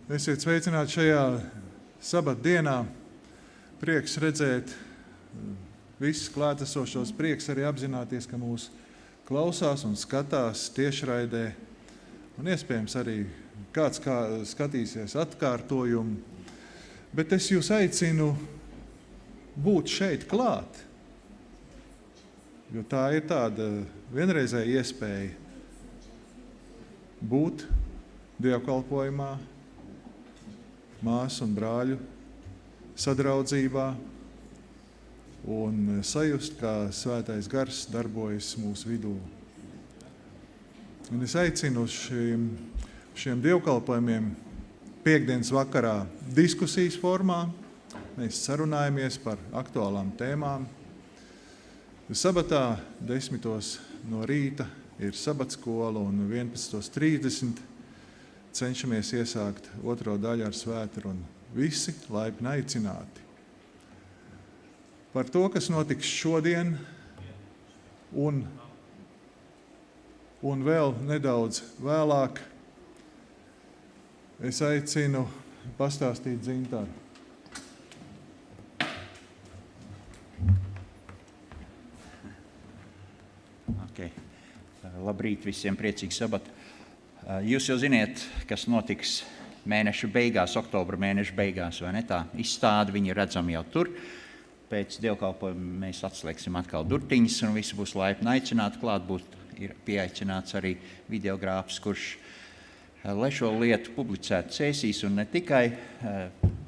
Esiet sveicināti šajā sabata dienā. Prieks redzēt visus klātesošos, prieks arī apzināties, ka mūs klausās un skatās tiešraidē. Un iespējams arī kāds skatīsies atkārtojumu. Bet es jūs aicinu būt šeit klāt, jo tā ir tāda vienreizēja iespēja būt dievkalpojumā, māsu un brāļu sadraudzībā un sajust, kā Svētais Gars darbojas mūsu vidū. Un es aicinu uz šiem dievkalpojumiem piektdienas vakarā diskusijas formā. Mēs sarunājamies par aktuālām tēmām. Sabatā 10 no rīta ir sabatskola un 11:30 cenšamies iesākt otro daļu ar svētru un visi laipni aicināti. Par to, kas notiks šodien un vēl nedaudz vēlāk, es aicinu pastāstīt Zintaru. Labrīt visiem, priecīgs sabats. Jūs jau ziniet, kas notiks mēneša beigās, oktobra mēneša beigās, vai ne tā? Izstāde, viņi redzam jau tur. Pēc dievkalpojuma mēs atslēgsim atkal durtiņas un visi būs laipni aicināti klāt. Ir pieaicināts arī videogrāfs, kurš, lai šo lietu publicētu sēsīs un ne tikai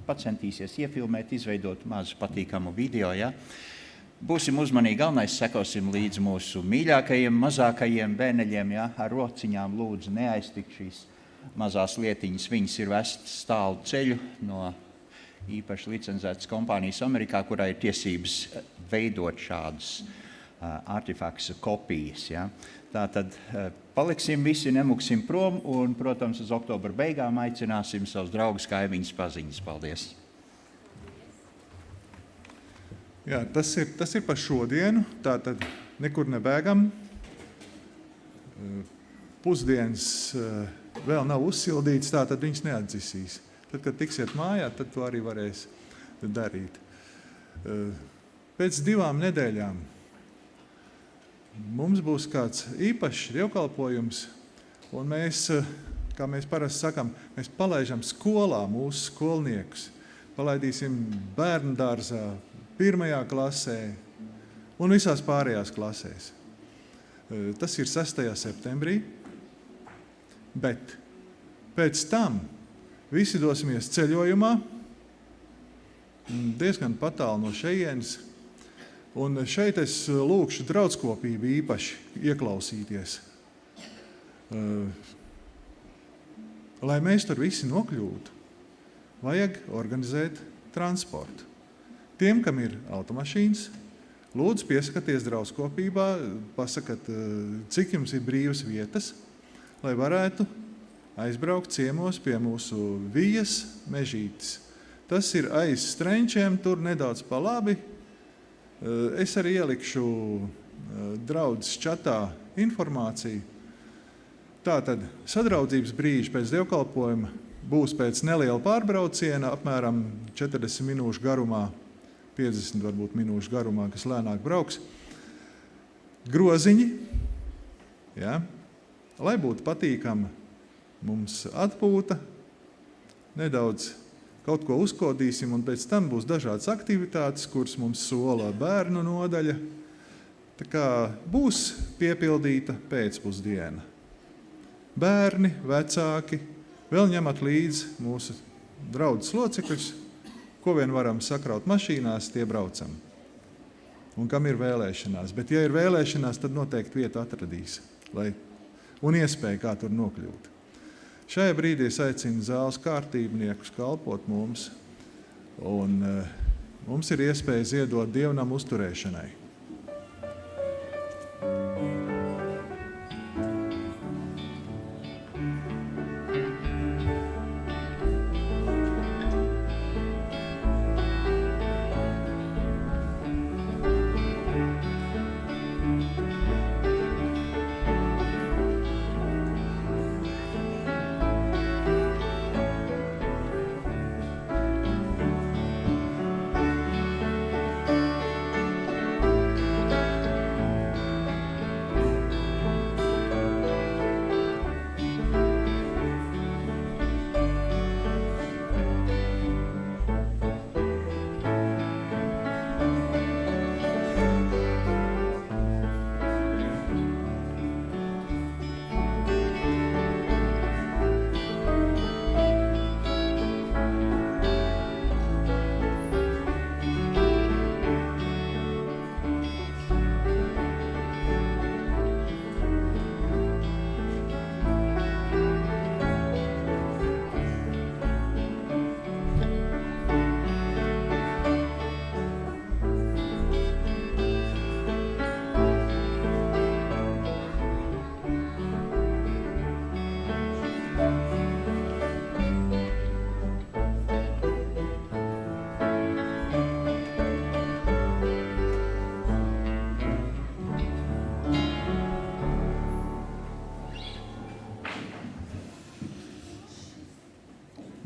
pacentīsies iefilmēt, izveidot mazu patīkamu video, ja? Būsim uzmanīgi, galvenais sekosim līdz mūsu mīļākajiem, mazākajiem bērneļiem, ja? Ar rociņām lūdzu neaiztikt šīs mazās lietiņas. Viņas ir vestas tālu ceļu no īpaši licencētas kompānijas Amerikā, kurā ir tiesības veidot šādus artefaktu kopijas. Ja? Tātad paliksim visi, nemuksim prom un, protams, uz oktobra beigām aicināsim savus draugus, kaimiņus, paziņas. Paldies! Jā, tas ir par šodienu, tātad nekur nebēgam. Pusdienas vēl nav uzsildīts, tātad viņas neatdzisīs. Tad, kad tiksiet mājā, tad to arī varēs darīt. Pēc 2 nedēļām mums būs kāds īpašs dievkalpojums, un mēs, kā mēs parasti sakam, mēs palaižam skolā mūsu skolniekus. Palaidīsim bērnu dārzā, 1. klasē un visās pārējās klasēs. Tas ir 6. septembrī, bet pēc tam visi dosimies ceļojumā, diezgan patālu no šejienes, un šeit es lūkšu draudskopību īpaši ieklausīties, lai mēs tur visi nokļūtu, vajag organizēt transportu. Tiem, kam ir automašīnas, lūdzu pieskaties draudskopībā, pasakat, cik jums ir brīvas vietas, lai varētu aizbraukt ciemos pie mūsu Vijas mežītes. Tas ir aiz Strenčiem, tur nedaudz pa labi. Es arī ielikšu draudzes čatā informāciju. Tātad sadraudzības brīži pēc dievkalpojuma būs pēc neliela pārbrauciena, apmēram 40 minūšu garumā, 50 varbūt minūšu garumā, kas lēnāk brauks. Groziņi, ja, lai būtu patīkama mums atpūta, nedaudz kaut ko uzkodīsim, un pēc tam būs dažādas aktivitātes, kuras mums sola bērnu nodaļa. Tā kā būs piepildīta pēcpusdiena. Bērni, vecāki, vēl ņemat līdzi mūsu draudzes locekļus, ko vien varam sakraut mašīnās, tie braucam. Un kam ir vēlēšanās. Bet ja ir vēlēšanās, tad noteikti vietu atradīs. Un iespēja, kā tur nokļūt. Šajā brīdī es aicinu zāles kārtībniekus kalpot mums. Un mums ir iespēja ziedot dievnam uzturēšanai.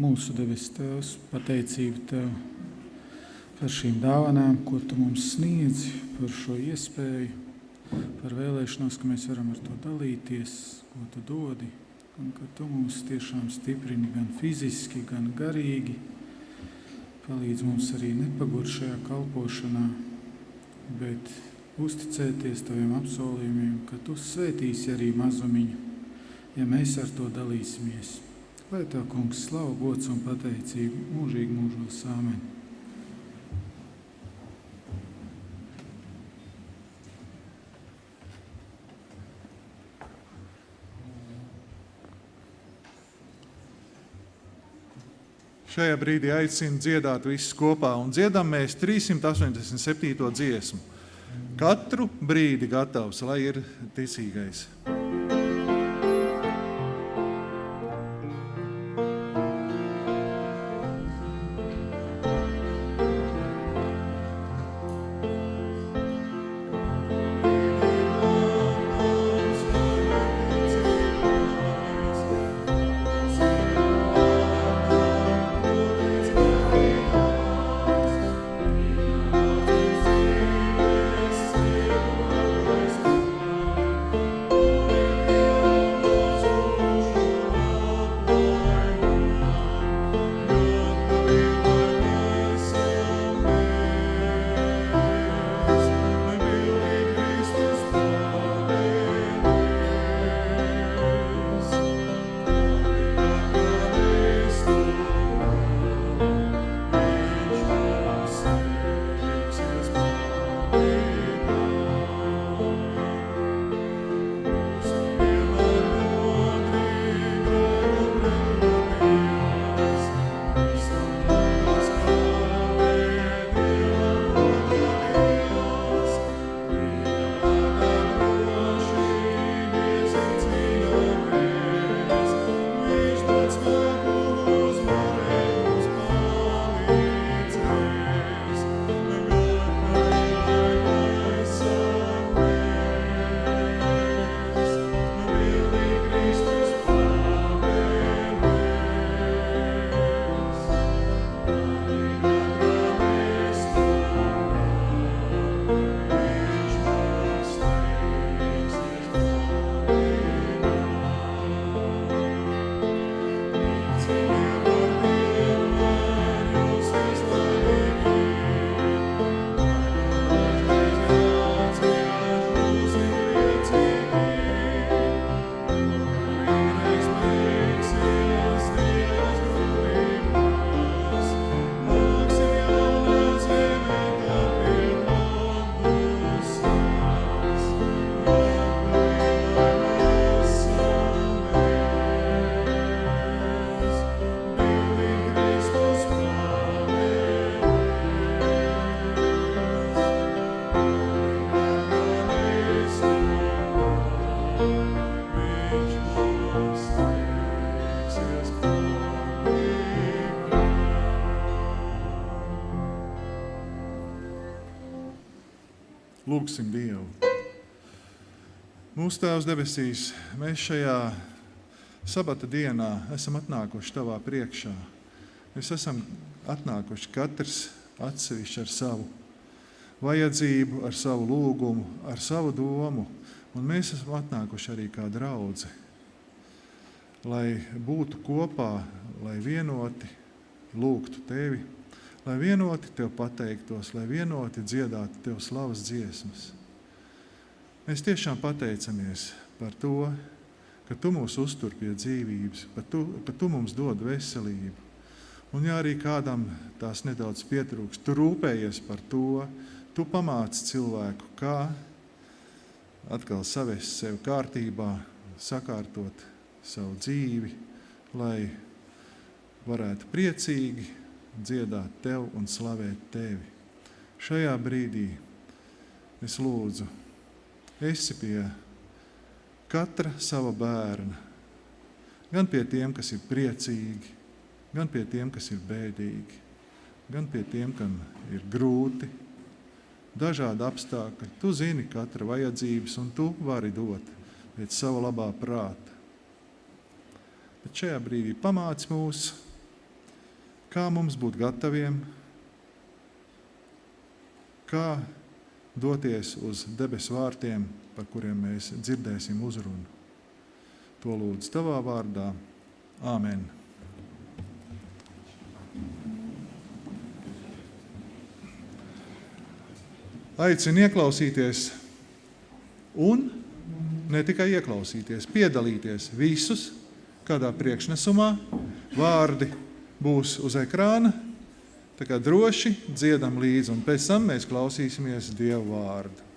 Mūsu devis Tēvs, pateicību Tev par šīm dāvanām, ko Tu mums sniedzi, par šo iespēju, par vēlēšanos, ka mēs varam ar to dalīties, ko Tu dodi, un ka Tu mūs tiešām stiprini gan fiziski, gan garīgi. Palīdz mums arī nepagurt šajā kalpošanā, bet uzticēties Taviem apsolījumiem, ka Tu svētīsi arī mazumiņu, ja mēs ar to dalīsimies. Lai Tev, Kungs, slavu, gods un pateicību mūžīgi mūžos. Āmen. Šajā brīdī aicinu dziedāt visus kopā, un dziedam mēs 387. dziesmu. Katru brīdi gatavs, lai ir ticīgais. Lūgsim Dievu. Mūsu Tēvs debesīs, mēs šajā sabata dienā esam atnākuši Tavā priekšā. Mēs esam atnākuši katrs atsevišķi ar savu vajadzību, ar savu lūgumu, ar savu domu, un mēs esam atnākuši arī kā draudze, lai būtu kopā, lai vienoti lūgtu Tevi, lai vienoti Tev pateiktos, lai vienoti dziedātu Tev slavas dziesmas. Mēs tiešām pateicamies par to, ka Tu mūs uztur pie dzīvības, ka Tu mums dod veselību. Un ja arī kādam tās nedaudz pietrūks, Tu rūpējies par to, Tu pamāci cilvēku, kā atkal savest sevi kārtībā, sakārtot savu dzīvi, lai varētu priecīgi dziedāt Tev un slavēt Tevi. Šajā brīdī es lūdzu, esi pie katra sava bērna, gan pie tiem, kas ir priecīgi, gan pie tiem, kas ir bēdīgi, gan pie tiem, kam ir grūti, dažādi apstākļi. Tu zini katra vajadzības un Tu vari dot pēc sava labā prāta. Bet šajā brīdī pamāc mūs kā mums būt gataviem, kā doties uz debesu vārtiem, par kuriem mēs dzirdēsim uzrunu. To lūdzu tavā vārdā. Āmen. Aicinu ieklausīties un ne tikai ieklausīties, piedalīties visus kādā priekšnesumā. Vārdi būs uz ekrāna, tā kā droši dziedam līdzi, un pēc tam mēs klausīsimies Dieva vārdu.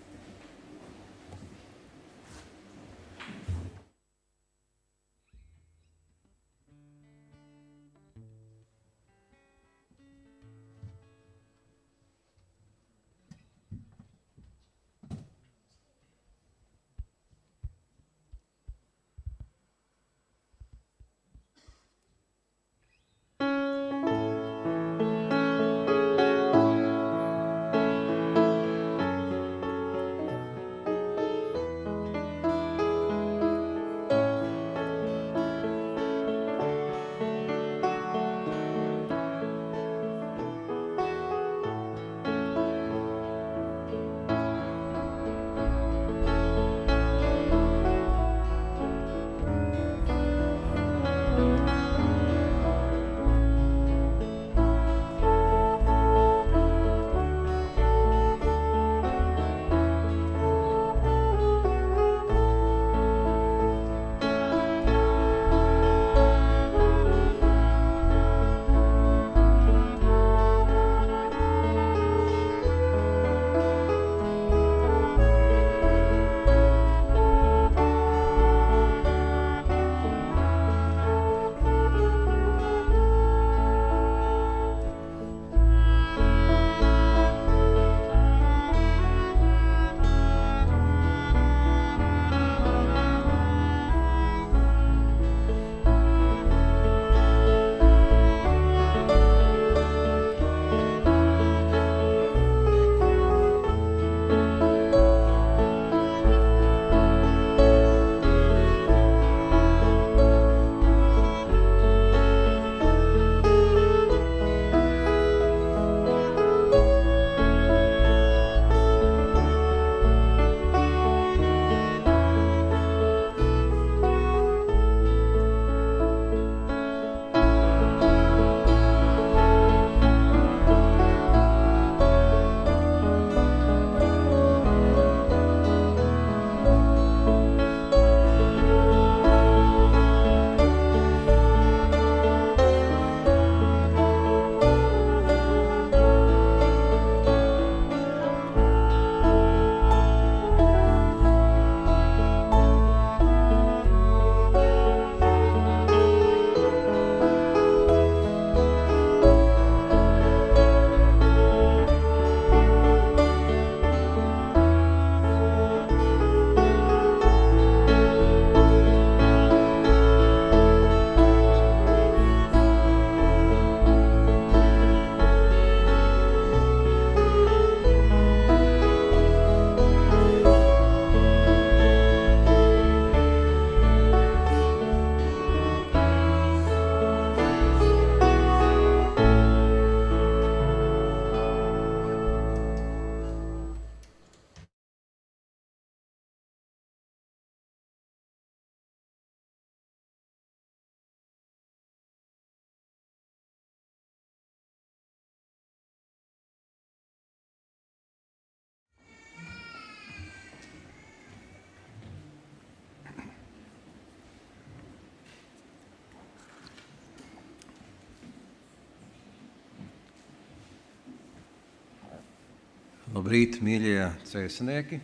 Labrīt, mīļie cēsnieki.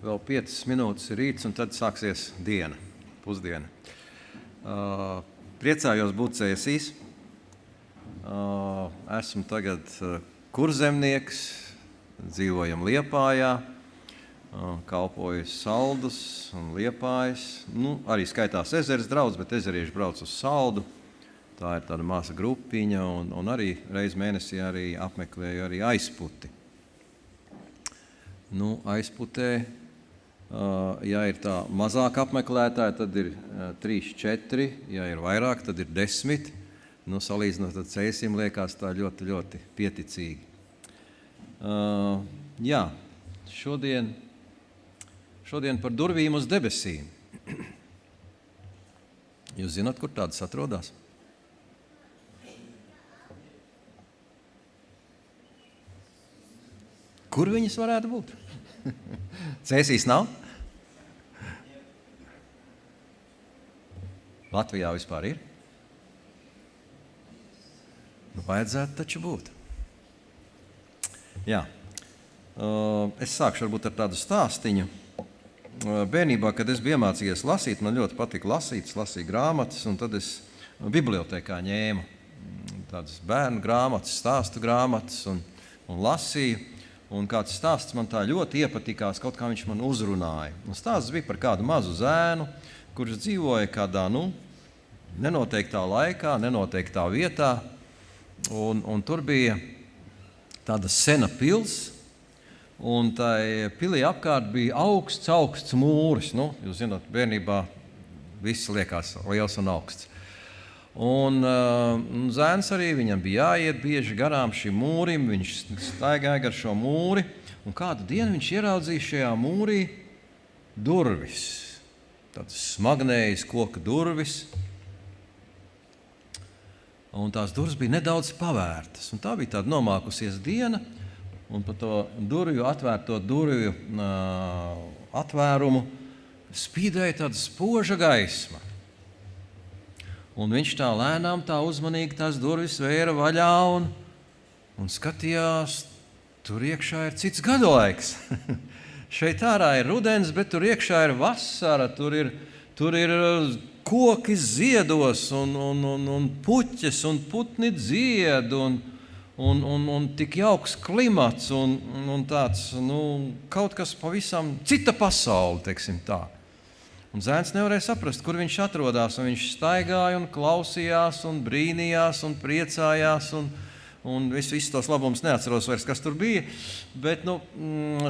Vēl 5 minūtes ir rīts, un tad sāksies diena, pusdiena. Priecājos būt cēsīs. Esmu tagad kurzemnieks, dzīvojam Liepājā, kalpoju Saldus un Liepājas. Arī skaitās ezeres draudz, bet ezerieši brauc uz Saldu. Tā ir tāda maza grupiņa, un arī reiz mēnesī arī apmeklēju arī Aizputi. Aizputē, ja ir tā mazāk apmeklētāji, tad ir 3, 4, ja ir vairāk, tad ir 10. salīdzinot ar Cēsim, liekas tā ļoti, ļoti pieticīgi. Jā, šodien par durvīm uz debesīm. Jūs zināt, kur tādas atrodas? Kur viņas varētu būt? Cēsīs nav? Latvijā vispār ir? Vajadzētu taču būt. Jā. Es sākšu varbūt ar tādu stāstiņu. Bērnībā, kad es biju iemācījies lasīt, man ļoti patika lasīt, lasīju grāmatas, un tad es bibliotēkā ņēmu tādas bērnu grāmatas, stāstu grāmatas un lasīju. Un kāds stāsts man tā ļoti iepatikās, kaut kā viņš man uzrunāja. Un stāsts bija par kādu mazu zēnu, kurš dzīvoja kādā, nenoteiktā laikā, nenoteiktā vietā. Un tur bija tāda sena pils, un tai pilī apkārt bija augsts mūris. Jūs zināt, bērnībā viss liekas liels un augsts. Un zēns arī, viņam bija jāiet bieži garām šim mūrim, viņš staigāja gar šo mūri, un kādu dienu viņš ieraudzīja šajā mūrī durvis, tādas smagnējas koka durvis, un tās durvis bija nedaudz pavērtas, un tā bija tāda nomākusies diena, un pa to atvērto durvju atvērumu spīdēja tāda spoža gaisma. Un viņš tā lēnām, tā uzmanīgi tās durvis vēra vaļā un skatījās, tur iekšā ir cits gadolaiks. Šeit ārā ir rudens, bet tur iekšā ir vasara, tur ir koki ziedos un puķes un putni dzied un tik jauks klimats un tāds, kaut kas pavisam cita pasaule, teiksim tā. Un zēns nevarēja saprast, kur viņš atrodas, un viņš staigāja un klausījās un brīnījās un priecājās un visus tos labumus neatceros vairs, kas tur bija, bet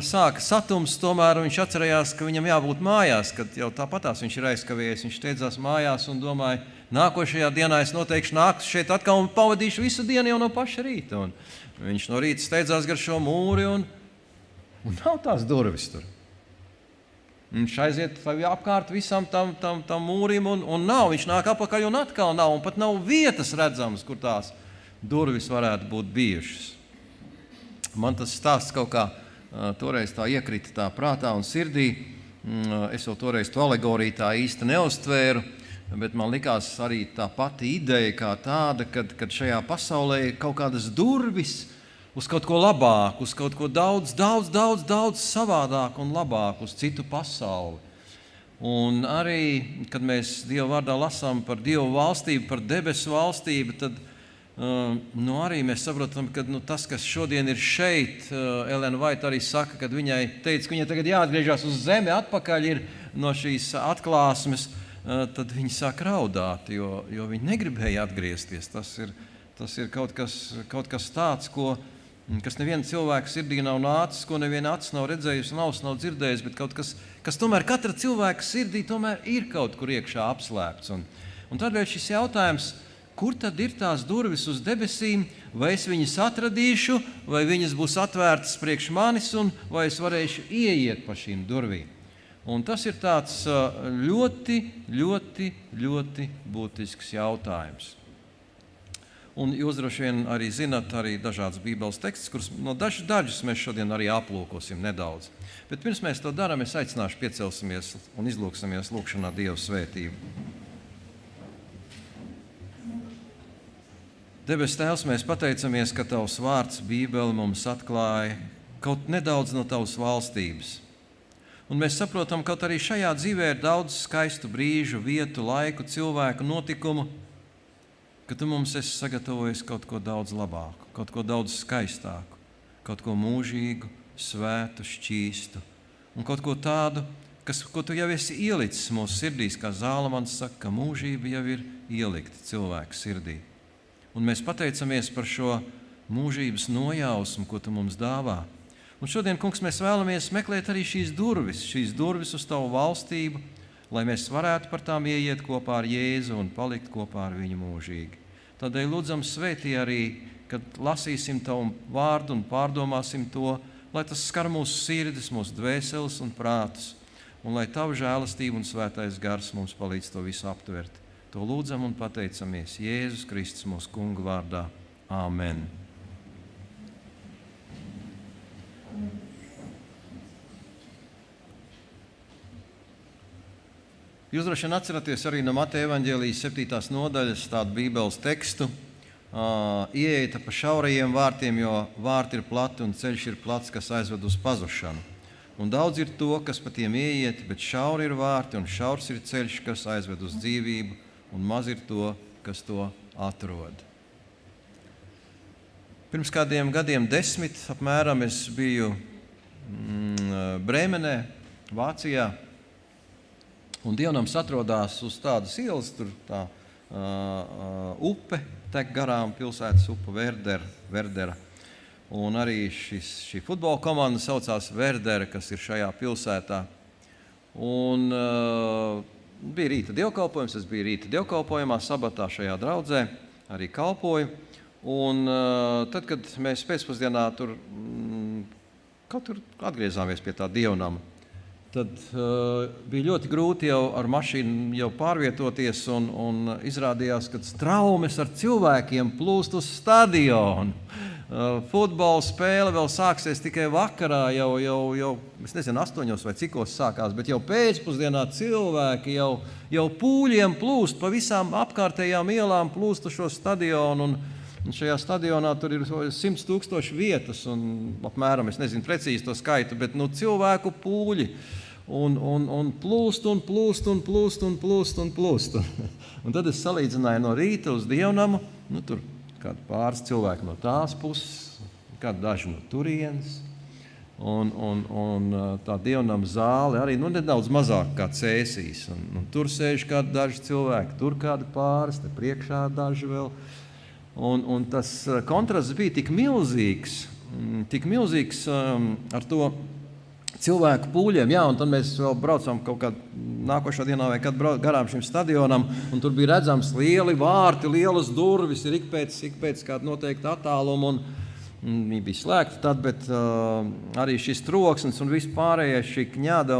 sāka satums tomēr, un viņš atcerējās, ka viņam jābūt mājās, kad jau tāpatās viņš ir aizkavējies, viņš steidzās mājās un domāja, nākošajā dienā es noteikti nākšu šeit atkal un pavadīšu visu dienu jau no paša rīta. Un viņš no rīta steidzās gar šo mūri un nav tās durvis tur. Viņš aiziet apkārt visam tam mūrim un nav. Viņš nāk apakaļ un atkal nav. Un pat nav vietas redzamas, kur tās durvis varētu būt bijušas. Man tas stāsts kaut kā toreiz tā iekrita tā prātā un sirdī. Es jau toreiz to alegoriju tā īsti neuztvēru, bet man likās arī tā pati ideja kā tāda, kad šajā pasaulē ir kaut kādas durvis uz kaut ko labāku, uz kaut ko daudz savādāku un labāku, uz citu pasauli. Un arī, kad mēs Dieva vārdā lasām par Dievu valstību, par debesu valstību, tad arī mēs saprotam, ka tas, kas šodien ir šeit, Elena Vaita arī saka, kad viņai teica, ka viņai tagad jāatgriežas uz zemi atpakaļ ir no šīs atklāsmes, tad viņa sāk raudāt, jo viņa negribēja atgriezties. Tas ir kaut kas tāds, kas neviena cilvēka sirdī nav nācis, ko neviena acis nav redzējusi, nav dzirdējis, bet kaut kas tomēr katra cilvēka sirdī tomēr ir kaut kur iekšā apslēpts. Un tādēļ šis jautājums, kur tad ir tās durvis uz debesīm, vai es viņas atradīšu, vai viņas būs atvērtas priekš manis, un vai es varēšu ieiet pa šīm durvīm. Un tas ir tāds ļoti, ļoti, ļoti būtisks jautājums. Un jūs droši vien arī zināt arī dažādas Bībeles tekstus, kurus dažus mēs šodien arī aplūkosim nedaudz. Bet pirms mēs to darām, es aicināšu piecelsimies un izlūksimies lūkšanā Dieva svētību. Debes Tēvs, mēs pateicamies, ka Tavs vārds Bībele mums atklāja kaut nedaudz no Tavas valstības. Un mēs saprotam, ka arī šajā dzīvē ir daudz skaistu brīžu, vietu, laiku, cilvēku, notikumu, ka Tu mums esi sagatavojis kaut ko daudz labāku, kaut ko daudz skaistāku, kaut ko mūžīgu, svētu, šķīstu un kaut ko tādu, ko Tu jau esi ielicis mūsu sirdīs, kā Zālamans saka, ka mūžība jau ir ielikta cilvēka sirdī. Un mēs pateicamies par šo mūžības nojausmu, ko Tu mums dāvā. Un šodien, kungs, mēs vēlamies meklēt arī šīs durvis uz Tavu valstību, lai mēs varētu par tām ieiet kopā ar Jēzu un palikt kopā ar viņu mūžīgi. Tādēļ lūdzam svētī arī, kad lasīsim Tavu vārdu un pārdomāsim to, lai tas skar mūsu sirdis, mūsu dvēseles un prātus, un lai Tava žēlastība un svētais gars mums palīdz to visu aptvert. To lūdzam un pateicamies Jēzus Kristus mūsu Kunga vārdā. Āmen. Jūs droši vien atceraties arī no Mateja evaņģēlijas 7. nodaļas tādu bībeles tekstu. Ieejiet pa šaurajiem vārtiem, jo vārti ir plati un ceļš ir plats, kas aizved uz pazušanu. Un daudz ir to, kas pa tiem ieiet, bet šauri ir vārti un šaurs ir ceļš, kas aizved uz dzīvību, un maz ir to, kas to atrod. Pirms kādiem gadiem 10 apmēram es biju Brēmenē, Vācijā, un Dievnams atrodās uz tādas ielas, tur tā upe tek garām, pilsētas upe Verdera. Un arī šī futbola komanda saucās Verdera, kas ir šajā pilsētā. Un bija rīta dievkalpojums, es biju rīta dievkalpojumā, sabatā šajā draudzē, arī kalpoju. Un tad, kad mēs pēcpusdienā tur atgriezāmies pie tā dievnama, tad bija ļoti grūti jau ar mašīnu jau pārvietoties un izrādījās, ka traumes ar cilvēkiem plūst uz stadionu. Futbola spēle vēl sāksies tikai vakarā, jau es nezinu, 8 vai cikos sākās, bet jau pēcpusdienā cilvēki jau pūļiem plūst, pa visām apkārtējām ielām plūst uz šo stadionu, un šajā stadionā tur ir 100,000 vietas, un apmēram, es nezinu precīzi to skaitu, bet cilvēku pūļi, un plūst. Un tad es salīdzināju no rīta uz dievnamu, tur kādi pāris cilvēki no tās puses, kādi daži no turienes, un tā dievnama zāle arī nedaudz mazāk kā Cēsīs. Un tur sēž kādi daži cilvēki, tur kādi pāris, te priekšā daži vēl. Un tas kontrasts bija tik milzīgs ar to cilvēku pūļiem, un tad mēs vēl braucam kaut kādā nākošā dienā vai kad garām šim stadionam, un tur bija redzams lieli vārti, lielas durvis, ir ik pēc kāda noteikta attāluma, un viņi bija slēgti tad, bet arī šis troksnis un viss pārējais šī kņada,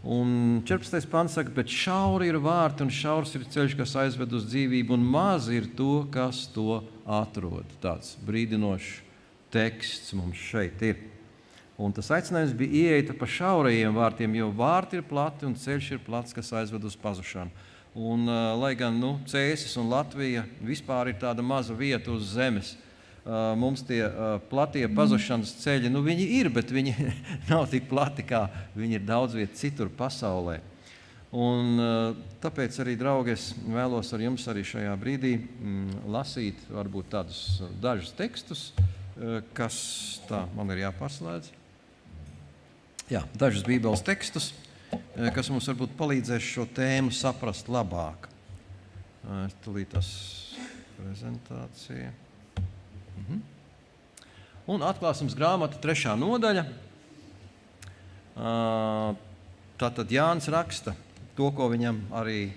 un 14. pants saka, bet šauri ir vārti un šaurs ir ceļš, kas aizved uz dzīvību, un maz ir to, kas to atrod. Tāds brīdinošs teksts mums šeit ir. Un tas aicinājums bija ieeita pa šaurajiem vārtiem, jo vārti ir plati un ceļš ir plats, kas aizved uz pazušanu. Un, lai gan Cēsis un Latvija vispār ir tāda maza vieta uz zemes, mums tie platie pazušanas ceļi, viņi ir, bet viņi nav tik plati, kā viņi ir daudz viet citur pasaulē. Un tāpēc arī, draugi, es vēlos ar jums arī šajā brīdī lasīt varbūt tādus dažus tekstus, kas tā man ir jāpārslēdz. Dažus bībeles tekstus, kas mums varbūt palīdzēs šo tēmu saprast labāk. Tūlīt tas prezentācija. Un atklāsmes grāmata 3. nodaļa. Tātad Jānis raksta to, ko viņam arī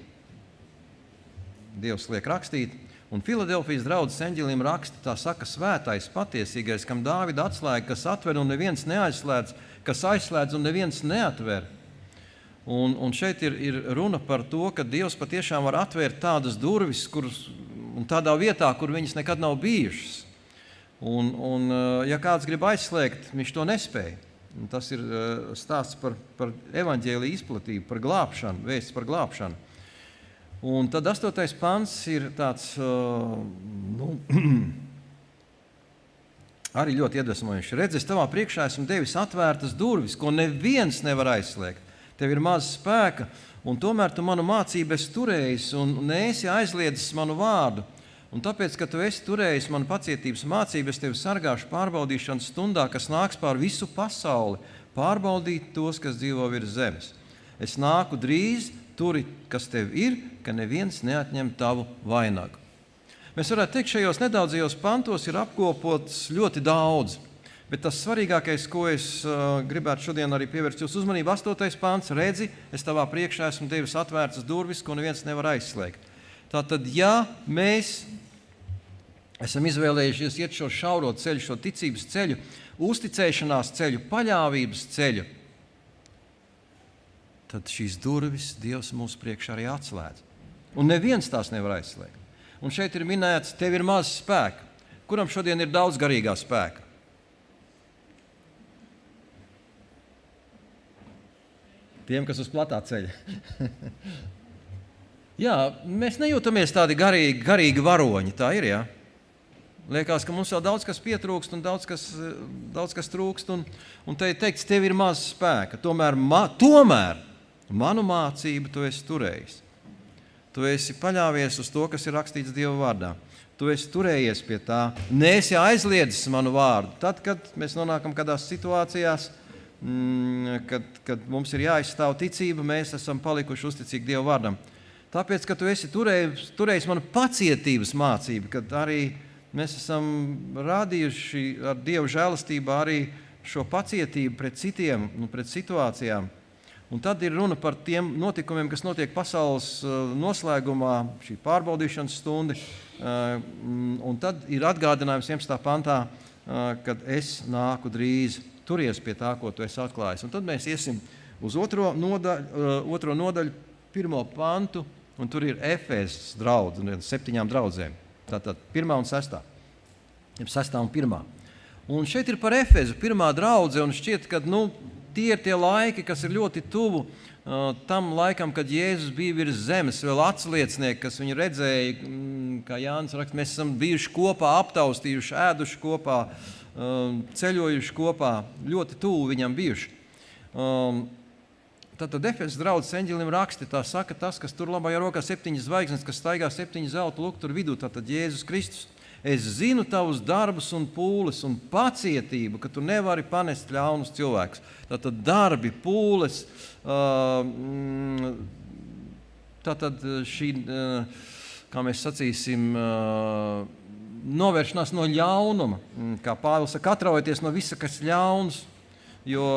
Dievs liek rakstīt. Un Filadelfijas draudzes eņģelim raksta, tā saka, svētais, patiesīgais, kam Dāvida atslēga, kas atver un neviens neaizslēdz, kas aizslēdz un neviens neatver. Un šeit ir runa par to, ka Dievs patiešām var atvērt tādas durvis, un tādā vietā, kur viņas nekad nav bijušas. Un ja kāds grib aizslēgt, viņš to nespēja. Un tas ir stāsts par evaņģēliju izplatību, par glābšanu, vēsts par glābšanu. Un tad 8. pants ir tāds arī ļoti iedvesmojošs. Redz, es tavā priekšā esmu devis atvērtas durvis, ko neviens nevar aizslēgt. Tev ir maz spēka, un tomēr tu manu mācību esi turējis un neesi aizliedzis manu vārdu. Un tāpēc, ka tu esi turējis manu pacietības mācību, es tevi sargāšu pārbaudīšanas stundā, kas nāks pār visu pasauli, pārbaudīt tos, kas dzīvo virs zemes. Es nāku drīz, turi, kas tev ir, ka neviens neatņem tavu vainagu. Mēs varētu teikt, šajos nedaudzajos pantos ir apkopots ļoti daudz, bet tas svarīgākais, ko es gribētu šodien arī pievērst jūsu uzmanību, 8. pants, redzi, es tavā priekšā esmu devis atvērtas durvis, ko neviens nevar aizslēgt. Tātad, ja mēs esam izvēlējušies iet šo šauro ceļu, šo ticības ceļu, uzticēšanās ceļu, paļāvības ceļu, tad šīs durvis Dievs mūsu priekšā arī atslēdz. Un neviens tās nevar aizslēgt. Un šeit ir minēts, tev ir maz spēka. Kuram šodien ir daudz garīgā spēka? Tiem, kas uz platā ceļa. Jā, mēs nejūtamies tādi garīgi varoņi, tā ir, jā. Liekas, ka mums vēl daudz kas pietrūkst un daudz kas trūkst, un te ir teikts, tev ir maz spēka. Tomēr manu mācību tu esi turējis. Tu esi paļāvies uz to, kas ir rakstīts Dieva vārdā. Tu esi turējies pie tā, neesi aizliedzis manu vārdu. Tad, kad mēs nonākam kādās situācijās, kad mums ir jāizstāv ticība, mēs esam palikuši uzticīgi Dieva vārdam. Tāpēc, ka tu esi turējis manu pacietības mācību, kad arī mēs esam rādījuši ar Dieva žēlastību arī šo pacietību pret citiem, pret situācijām. Un tad ir runa par tiem notikumiem, kas notiek pasaules noslēgumā, šī pārbaudīšanas stunda. Un tad ir atgādinājums 11. pantā, kad es nāku drīz, turies pie tā, ko tu esi atklājis. Un tad mēs iesim uz otro nodaļu, 1. pantu, un tur ir Efēzes draudze, 7 draudzēm. Tātad 1. un 6. 6. un 1. Un šeit ir par Efēzu 1. draudze, un šķiet, ka tie ir tie laiki, kas ir ļoti tuvu tam laikam, kad Jēzus bija virs zemes, vēl atsliecnieki, kas viņu redzēja, kā Jānis raksta, mēs esam bijuši kopā, aptaustījuši, ēduši kopā, ceļojuši kopā, ļoti tuvu viņam bijuši. Tātad Efēzes draudzes eņģelim raksti, tā saka tas, kas tur labajā rokā 7 zvaigznes, kas staigā 7 zelta lukturu vidū, tātad Jēzus Kristus. Es zinu tavus darbus un pūles un pacietību, ka tu nevari panest ļaunus cilvēkus. Tātad darbi, pūles, tātad šī, kā mēs sacīsim, novēršanās no ļaunuma. Kā Pāvils saka, atraujieties no visa, kas ļauns, jo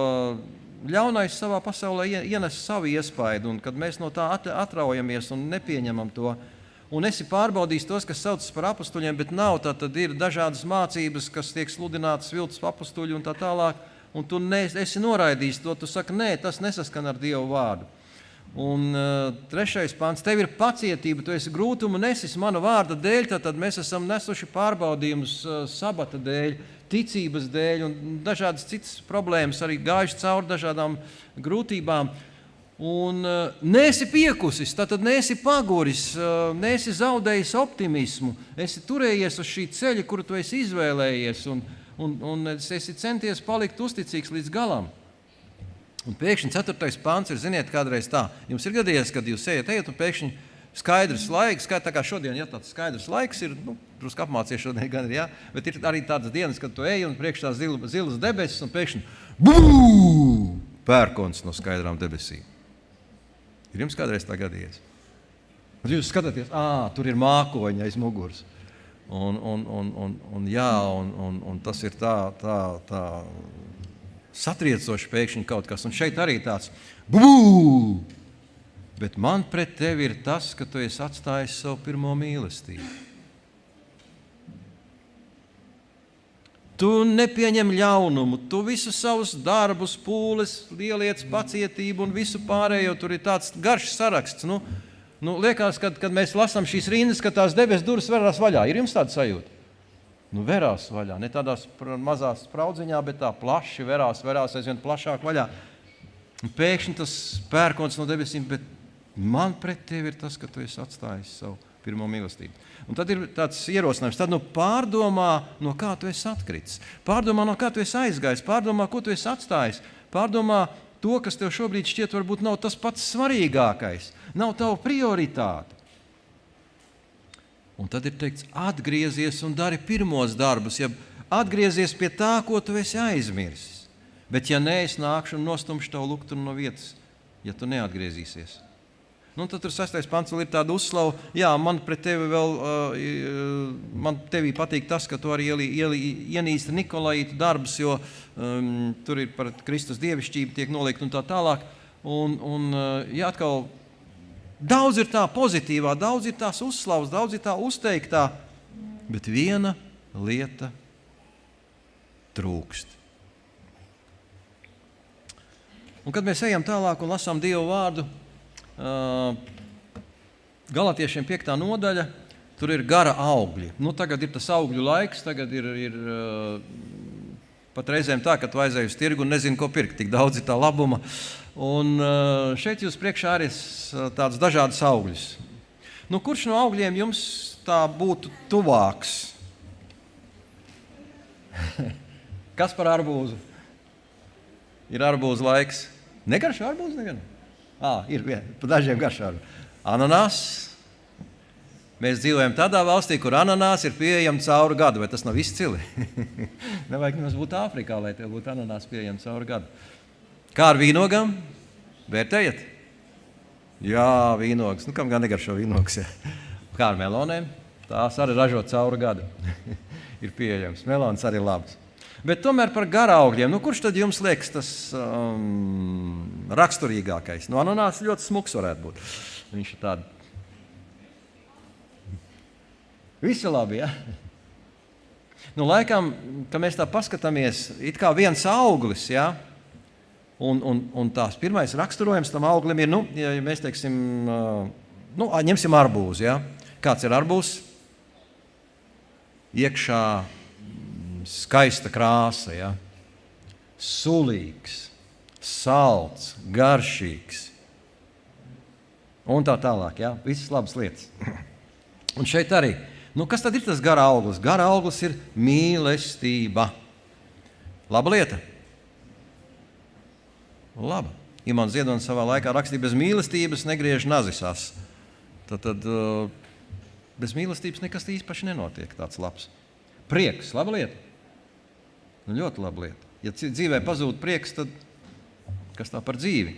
ļaunais savā pasaulē ienes savu iespaidu, un kad mēs no tā atraujamies un nepieņemam to, un esi pārbaudījis tos, kas saucas par apustuļiem, bet nav, tad ir dažādas mācības, kas tiek sludinātas viltus apustuļi un tā tālāk, un tu esi noraidījis to, tu saki, nē, tas nesaskan ar Dievu vārdu. Un 3. pants, tev ir pacietība, tu esi grūtumu nesis manu vārda dēļ, tad mēs esam nesuši pārbaudījumus sabata dēļ, ticības dēļ un dažādas citas problēmas, arī gājuši cauri dažādām grūtībām. Un neesi piekusis, tātad neesi paguris, neesi zaudējis optimismu, esi turējies uz šī ceļa, kuru tu esi izvēlējies, un esi centies palikt uzticīgs līdz galam. Un pēkšņi 4. pants ir, ziniet, kādreiz tā. Jums ir gadījies, kad jūs ejat, un pēkšņi skaidrs laiks, tā kā šodien, ja tāds skaidrs laiks ir, drusku apmācies šodien gan ir, jā, bet ir arī tādas dienas, kad tu ej, un priekš tās zilas debesis, un pēkšņi pērkons no skaidrām debesīm. Ir jums kādreiz tā gadījies? Un jūs skatāties, tur ir mākoņi aiz muguras. Un tas ir tā satriecoši pēkšņi kaut kas. Un šeit arī tāds bet man pret tevi ir tas, ka tu esi atstājis savu pirmo mīlestību. Tu nepieņem ļaunumu, tu visus savus darbus, pūles, lieliec, pacietību un visu pārējo, tur ir tāds garš saraksts. Liekas, kad mēs lasām šīs rindas, ka tās debes durvis verās vaļā. Ir jums tāda sajūta? Verās vaļā, ne tādās mazās spraudziņā, bet tā plaši verās aizvien plašāk vaļā. Un pēkšņi tas pērkons no debesīm, bet man pret tevi ir tas, ka tu esi atstājis savu pirmo mīlestību. Un tad ir tāds ierosinājums, tad pārdomā, no kā tu esi atkritis, pārdomā, no kā tu esi aizgājis, pārdomā, ko tu esi atstājis, pārdomā to, kas tev šobrīd šķiet varbūt nav tas pats svarīgākais, nav tava prioritāte. Un tad ir teikts, atgriezies un dari pirmos darbus, ja atgriezies pie tā, ko tu esi aizmirsis. Bet ja nē, es nākšu un nostumšu tavu lukturu no vietas, ja tu neatgriezīsies. Tad tur 6. pants vēl ir tāda uzslava, jā, man pret tevi vēl, man tevī patīk tas, ka tu arī ienīsti Nikolaītu darbus, jo tur ir par Kristus dievišķību tiek noliekt un tā tālāk. Jā, atkal, daudz ir tā pozitīvā, daudz ir tās uzslavas, daudz ir tā uzteiktā, bet viena lieta trūkst. Un kad mēs ejam tālāk un lasām Dievu vārdu, Galatiešiem 5. nodaļa, tur ir gara augļi. Tagad ir tas augļu laiks, tagad ir pat reizēm tā, ka tu aizēji uz tirgu un nezini, ko pirkt, tik daudz ir tā labuma. Un šeit jūs priekšā arī tāds dažādas augļus. Kurš no augļiem jums tā būtu tuvāks? Kas par arbūzu? Ir arbūzu laiks. Negaršo arbūzu? Ir pa dažiem garšo arbūzu. Ananās. Mēs dzīvojam tādā valstī, kur ananās ir pieejama cauri gadu. Vai tas nav izcili? Nevajag mums būt Āfrikā, lai tev būtu ananās pieejama cauri gadu. Kā ar vīnogam? Vērtējiet? Jā, vīnogas. Kam gan negaršo vīnogas? Kā ar melonēm? Tās arī ražo cauri gadu. Ir pieejams. Melonas arī labs. Bet tomēr par gara augļiem. Kurš tad jums liekas tas raksturīgākais? Ananās ļoti smuks varētu būt. Viņš ir tāda. Visi labi, ja? Laikam, ka mēs tā paskatāmies, it kā viens auglis, ja? Un tās pirmais raksturojums tam auglim ir, ja mēs teiksim, ņemsim arbūzu, ja? Kāds ir arbūzs? Iekšā skaista krāsa, ja? Sulīgs, salds, garšīgs un tā tālāk, ja? Visas labas lietas. Un šeit arī, kas tad ir tas gara auglis? Gara auglis ir mīlestība. Laba lieta? Laba. Imants Ziedonis savā laikā rakstīja, bez mīlestības negriež nazisās. Tad bez mīlestības nekas īpaši nenotiek tāds labs. Prieks, laba lieta? Ļoti laba lieta. Ja dzīvē pazūd prieks, tad kas tā par dzīvi?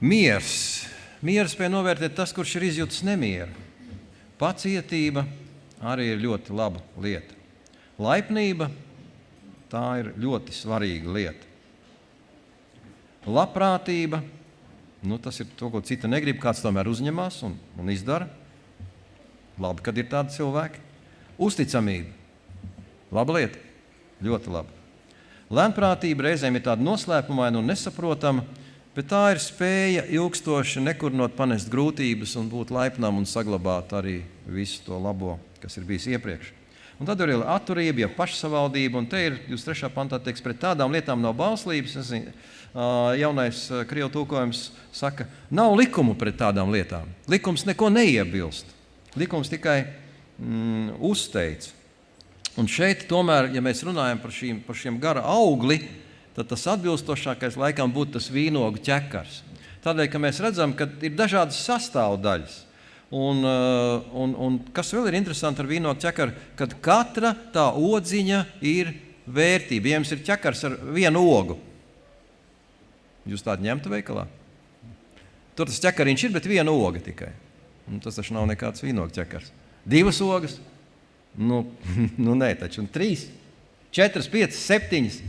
Miers. Miers spēj novērtēt tas, kurš ir izjūtis nemieru. Pacietība arī ir ļoti laba lieta. Laipnība, tā ir ļoti svarīga lieta. Labprātība, tas ir to, ko cita negrib, kāds tomēr uzņemās un izdara. Labi, kad ir tādi cilvēki. Uzticamība, laba lieta, ļoti laba. Lēnprātība reizēm ir tāda noslēpumaina un nesaprotama, bet tā ir spēja ilgstoši nekurnot panest grūtības un būt laipnam un saglabāt arī visu to labo, kas ir bijis iepriekš. Un tad ir atturība, ja pašsavaldība, un te ir, jūs 3. pantā teiks, pret tādām lietām nav bauslības. Jaunais krievu tulkojums saka, nav likumu pret tādām lietām. Likums neko neiebilst. Likums tikai uzteic. Un šeit tomēr, ja mēs runājam par šiem gara augli, tad tas atbilstošākais laikam būtu tas vīnogu ķekars. Tādēļ, ka mēs redzam, ka ir dažādas sastāvdaļas. Un kas vēl ir interesanti ar vīnogu ķekaru, kad katra tā odziņa ir vērtība. Ja jums ir ķekars ar vienu ogu, jūs tādu ņemtu veikalā? Tur tas ķekariņš ir, bet viena oga tikai. Tas taču nav nekāds vīnogu ķekars. 2 ogas? Nē, taču. Un 3, 4, 5, 7.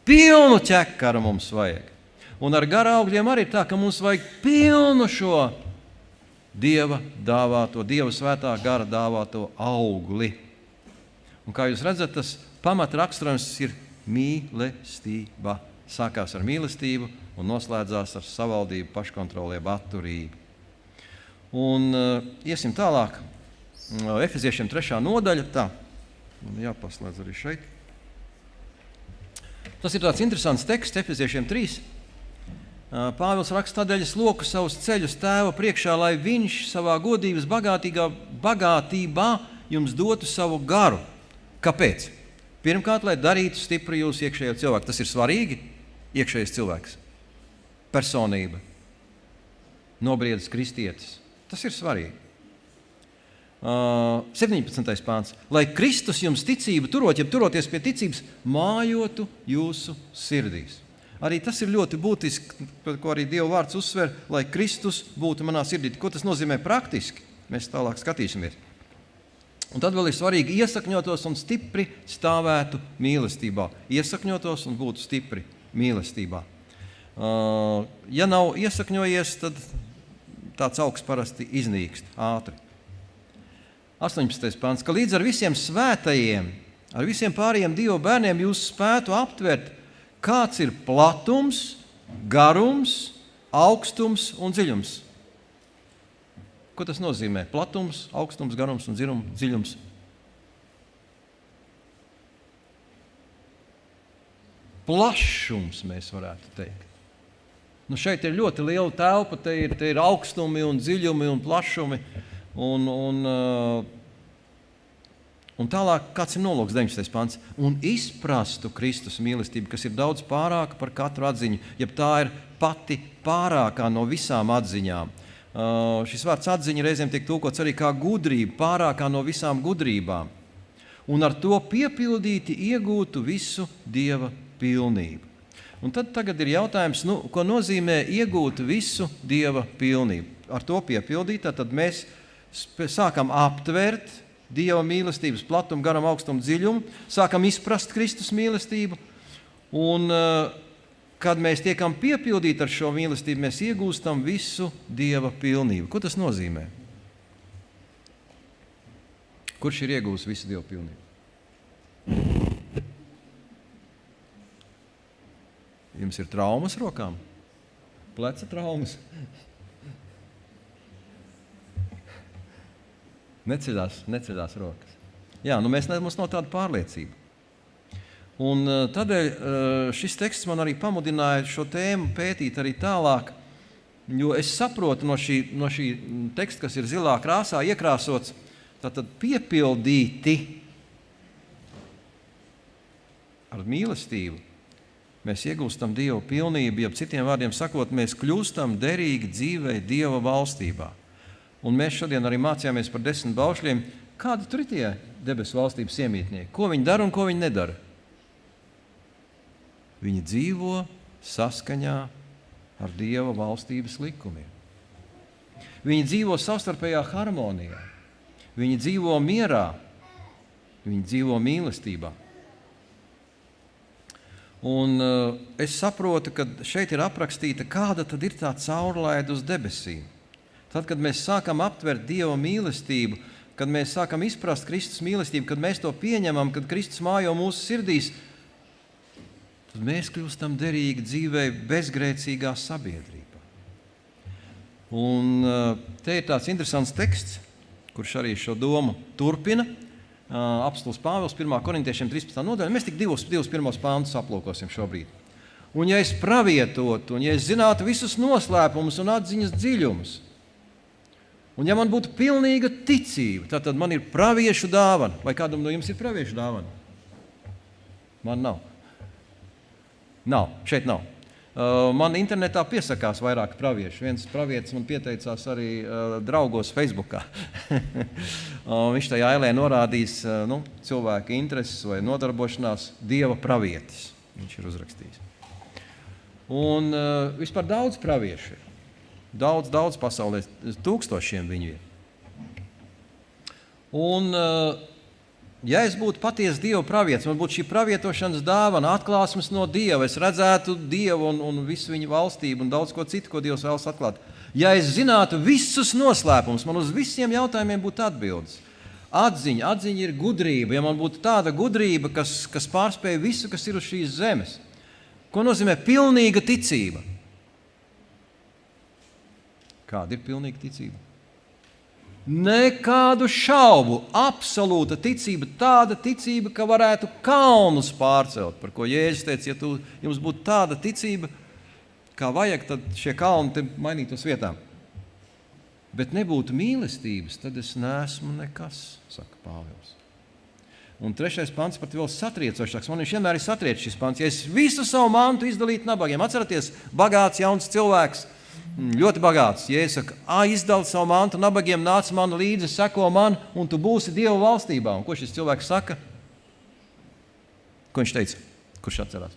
Pilnu ķekaru mums vajag. Un ar gara augļiem arī tā, ka mums vajag pilnu šo Dieva dāvāto, Dieva svētā gara dāvāto augli. Un kā jūs redzat, tas pamatraksturojums ir mīlestība. Sākās ar mīlestību un noslēdzās ar savaldību, paškontrolēbu, atturību. Un iesim tālāk. Efeziešiem 3. nodaļa. Tā, man jāpaslēdz arī šeit. Tas ir tāds interesants teksts, Efeziešiem 3. Pāvils raksta, tādēļ es loku savus ceļus Tēva priekšā, lai viņš savā godības bagātībā jums dotu savu garu. Kāpēc? Pirmkārt, lai darītu stipru jūsu iekšējo cilvēku. Tas ir svarīgi, iekšējais cilvēks. Personība. Nobriedis kristietis. Tas ir svarīgi. 17. pāns. Lai Kristus jums ticību turoties pie ticības, mājotu jūsu sirdīs. Arī tas ir ļoti būtiski, ko arī Dieva vārds uzsver, lai Kristus būtu manā sirdī. Ko tas nozīmē praktiski? Mēs tālāk skatīsimies. Un tad vēl ir svarīgi iesakņotos un stipri stāvētu mīlestībā. Iesakņotos un būtu stipri mīlestībā. Ja nav iesakņojies, tad tāds augs parasti iznīkst ātri. 18. pants, ka līdz ar visiem svētajiem, ar visiem pārējiem Dieva bērniem jūs spētu aptvert, kāds ir platums, garums, augstums un dziļums. Ko tas nozīmē? Platums, augstums, garums un dziļums. Plašums, mēs varētu teikt. Nu, šeit ir ļoti liela telpa, te ir augstumi un dziļumi un plašumi. Un tālāk, kāds ir nolūks 19. pants? Un izprastu Kristus mīlestību, kas ir daudz pārāka par katru atziņu, jeb tā ir pati pārākā no visām atziņām. Šis vārds atziņa reizēm tiek tulkots arī kā gudrība, pārākā no visām gudrībām. Un ar to piepildīti iegūtu visu Dieva pilnību. Un tad tagad ir jautājums, ko nozīmē iegūt visu Dieva pilnību. Ar to piepildīt, tad mēs sākam aptvert Dieva mīlestības platumu, garam, augstumu, dziļumu, sākam izprast Kristus mīlestību, un kad mēs tiekam piepildīti ar šo mīlestību, mēs iegūstam visu Dieva pilnību. Ko tas nozīmē? Kurš ir iegūst visu Dieva pilnību? Jums ir traumas rokām? Pleca traumas? Neceļās rokas. Jā, mums nav tāda pārliecība. Un tādēļ šis teksts man arī pamudināja šo tēmu pētīt arī tālāk, jo es saprotu no šī teksta, kas ir zilā krāsā iekrāsots, tātad piepildīti ar mīlestību. Mēs iegūstam Dieva pilnību, jeb citiem vārdiem sakot, mēs kļūstam derīgi dzīvei Dieva valstībā. Un mēs šodien arī mācījāmies par 10 baušļiem, kādi tur ir tie debesu valstības iemītnieki, ko viņi dara un ko viņi nedara. Viņi dzīvo saskaņā ar Dieva valstības likumiem. Viņi dzīvo savstarpējā harmonijā, viņi dzīvo mierā, viņi dzīvo mīlestībā. Un es saprotu, ka šeit ir aprakstīta, kāda tad ir tā caurlaide uz debesīm. Tad, kad mēs sākam aptvert Dieva mīlestību, kad mēs sākam izprast Kristus mīlestību, kad mēs to pieņemam, kad Kristus mājo mūsu sirdīs, tad mēs kļūstam derīgi dzīvei bezgrēcīgā sabiedrībā. Un te ir tāds interesants teksts, kurš arī šo domu turpina. Apostols Pāvils 1. korintiešiem 13. nodaļa. Mēs tik divus pirmos pāntus aplūkosim šobrīd. Un ja es pravietotu, un ja es zinātu visus noslēpumus un atziņas dziļumus, un ja man būtu pilnīga ticība, tad man ir praviešu dāvana. Vai kādam no jums ir praviešu dāvana? Man nav. Šeit nav. Man internetā piesakās vairāk praviešu. Viens pravietis man pieteicās arī draugos Facebookā. Viņš tajā ailē norādījis cilvēka intereses vai nodarbošanās Dieva pravietis. Viņš ir uzrakstījis. Un vispār daudz praviešu ir. Daudz pasaulē, tūkstošiem viņu ir. Un ja es būtu patiesi Dieva pravietis, man būtu šī pravietošanas dāvana, atklāsmes no Dieva, es redzētu Dievu un visu viņa valstību un daudz ko citu, ko Dievs vēlas atklāt. Ja es zinātu visus noslēpumus, man uz visiem jautājumiem būtu atbildes. Atziņa ir gudrība. Ja man būtu tāda gudrība, kas pārspēja visu, kas ir uz šīs zemes. Ko nozīmē pilnīga ticība? Kāda ir pilnīga ticība? Nekādu šaubu, absolūta ticība, tāda ticība, ka varētu kalnus pārcelt, par ko Jēzus teica, ja jums būtu tāda ticība, kā vajag, tad šie kalni te mainītos vietām. Bet nebūtu mīlestības, tad es neesmu nekas, saka Pāvils. Un 3. pants pat vēl satriecošāks. Man viņš vienmēr ir satriec šis pants. Ja es visu savu mantu izdalītu nabagiem, atceraties, bagāts jauns cilvēks, ļoti bagāts. Jēzus saka, izdali savu mantu nabagiem, nāc man līdzi, seko man, un tu būsi Dieva valstībā. Un ko šis cilvēks saka? Ko viņš teica? Kurš atcerās?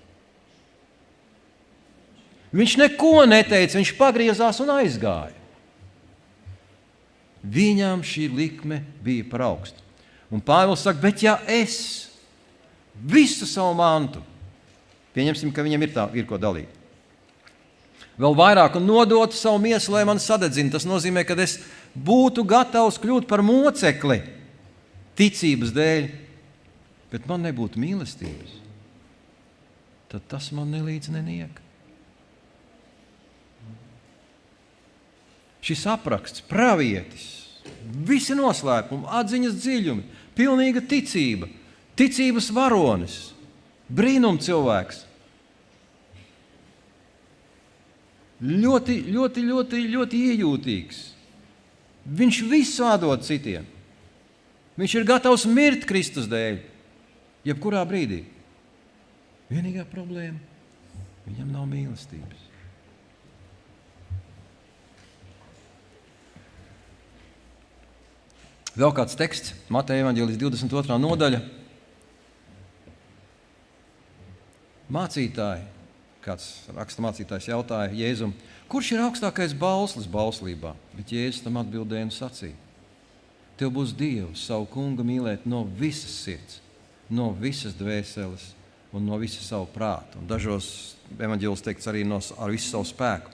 Viņš neko neteica, viņš pagriezās un aizgāja. Viņam šī likme bija par augstu. Un Pāvils saka, bet ja es visu savu mantu, pieņemsim, ka viņam ir ko dalīt, vēl vairāk un nodotu savu mieslu, lai man sadedzina. Tas nozīmē, ka es būtu gatavs kļūt par mocekli ticības dēļ, bet man nebūtu mīlestības, tad tas man nelīdz neniek. Šis apraksts, pravietis, visi noslēpumi, atziņas dziļumi, pilnīga ticība, ticības varonis, brīnum cilvēks. Ļoti, ļoti, ļoti, ļoti iejūtīgs. Viņš visu atdod citiem. Viņš ir gatavs mirt Kristus dēļ, jebkurā brīdī. Vienīgā problēma, viņam nav mīlestības. Vēl kāds teksts, Mateja evaņģēlijas 22. nodaļa. Mācītāji, kāds raksta mācītājs jautāja Jēzum, kurš ir augstākais bauslis bauslībā? Bet Jēzus tam atbildēja un sacīja, tev būs Dievs savu kungu mīlēt no visas sirds, no visas dvēseles un no visa savu prātu. Un dažos evaņģēlos teikts arī ar visu savu spēku.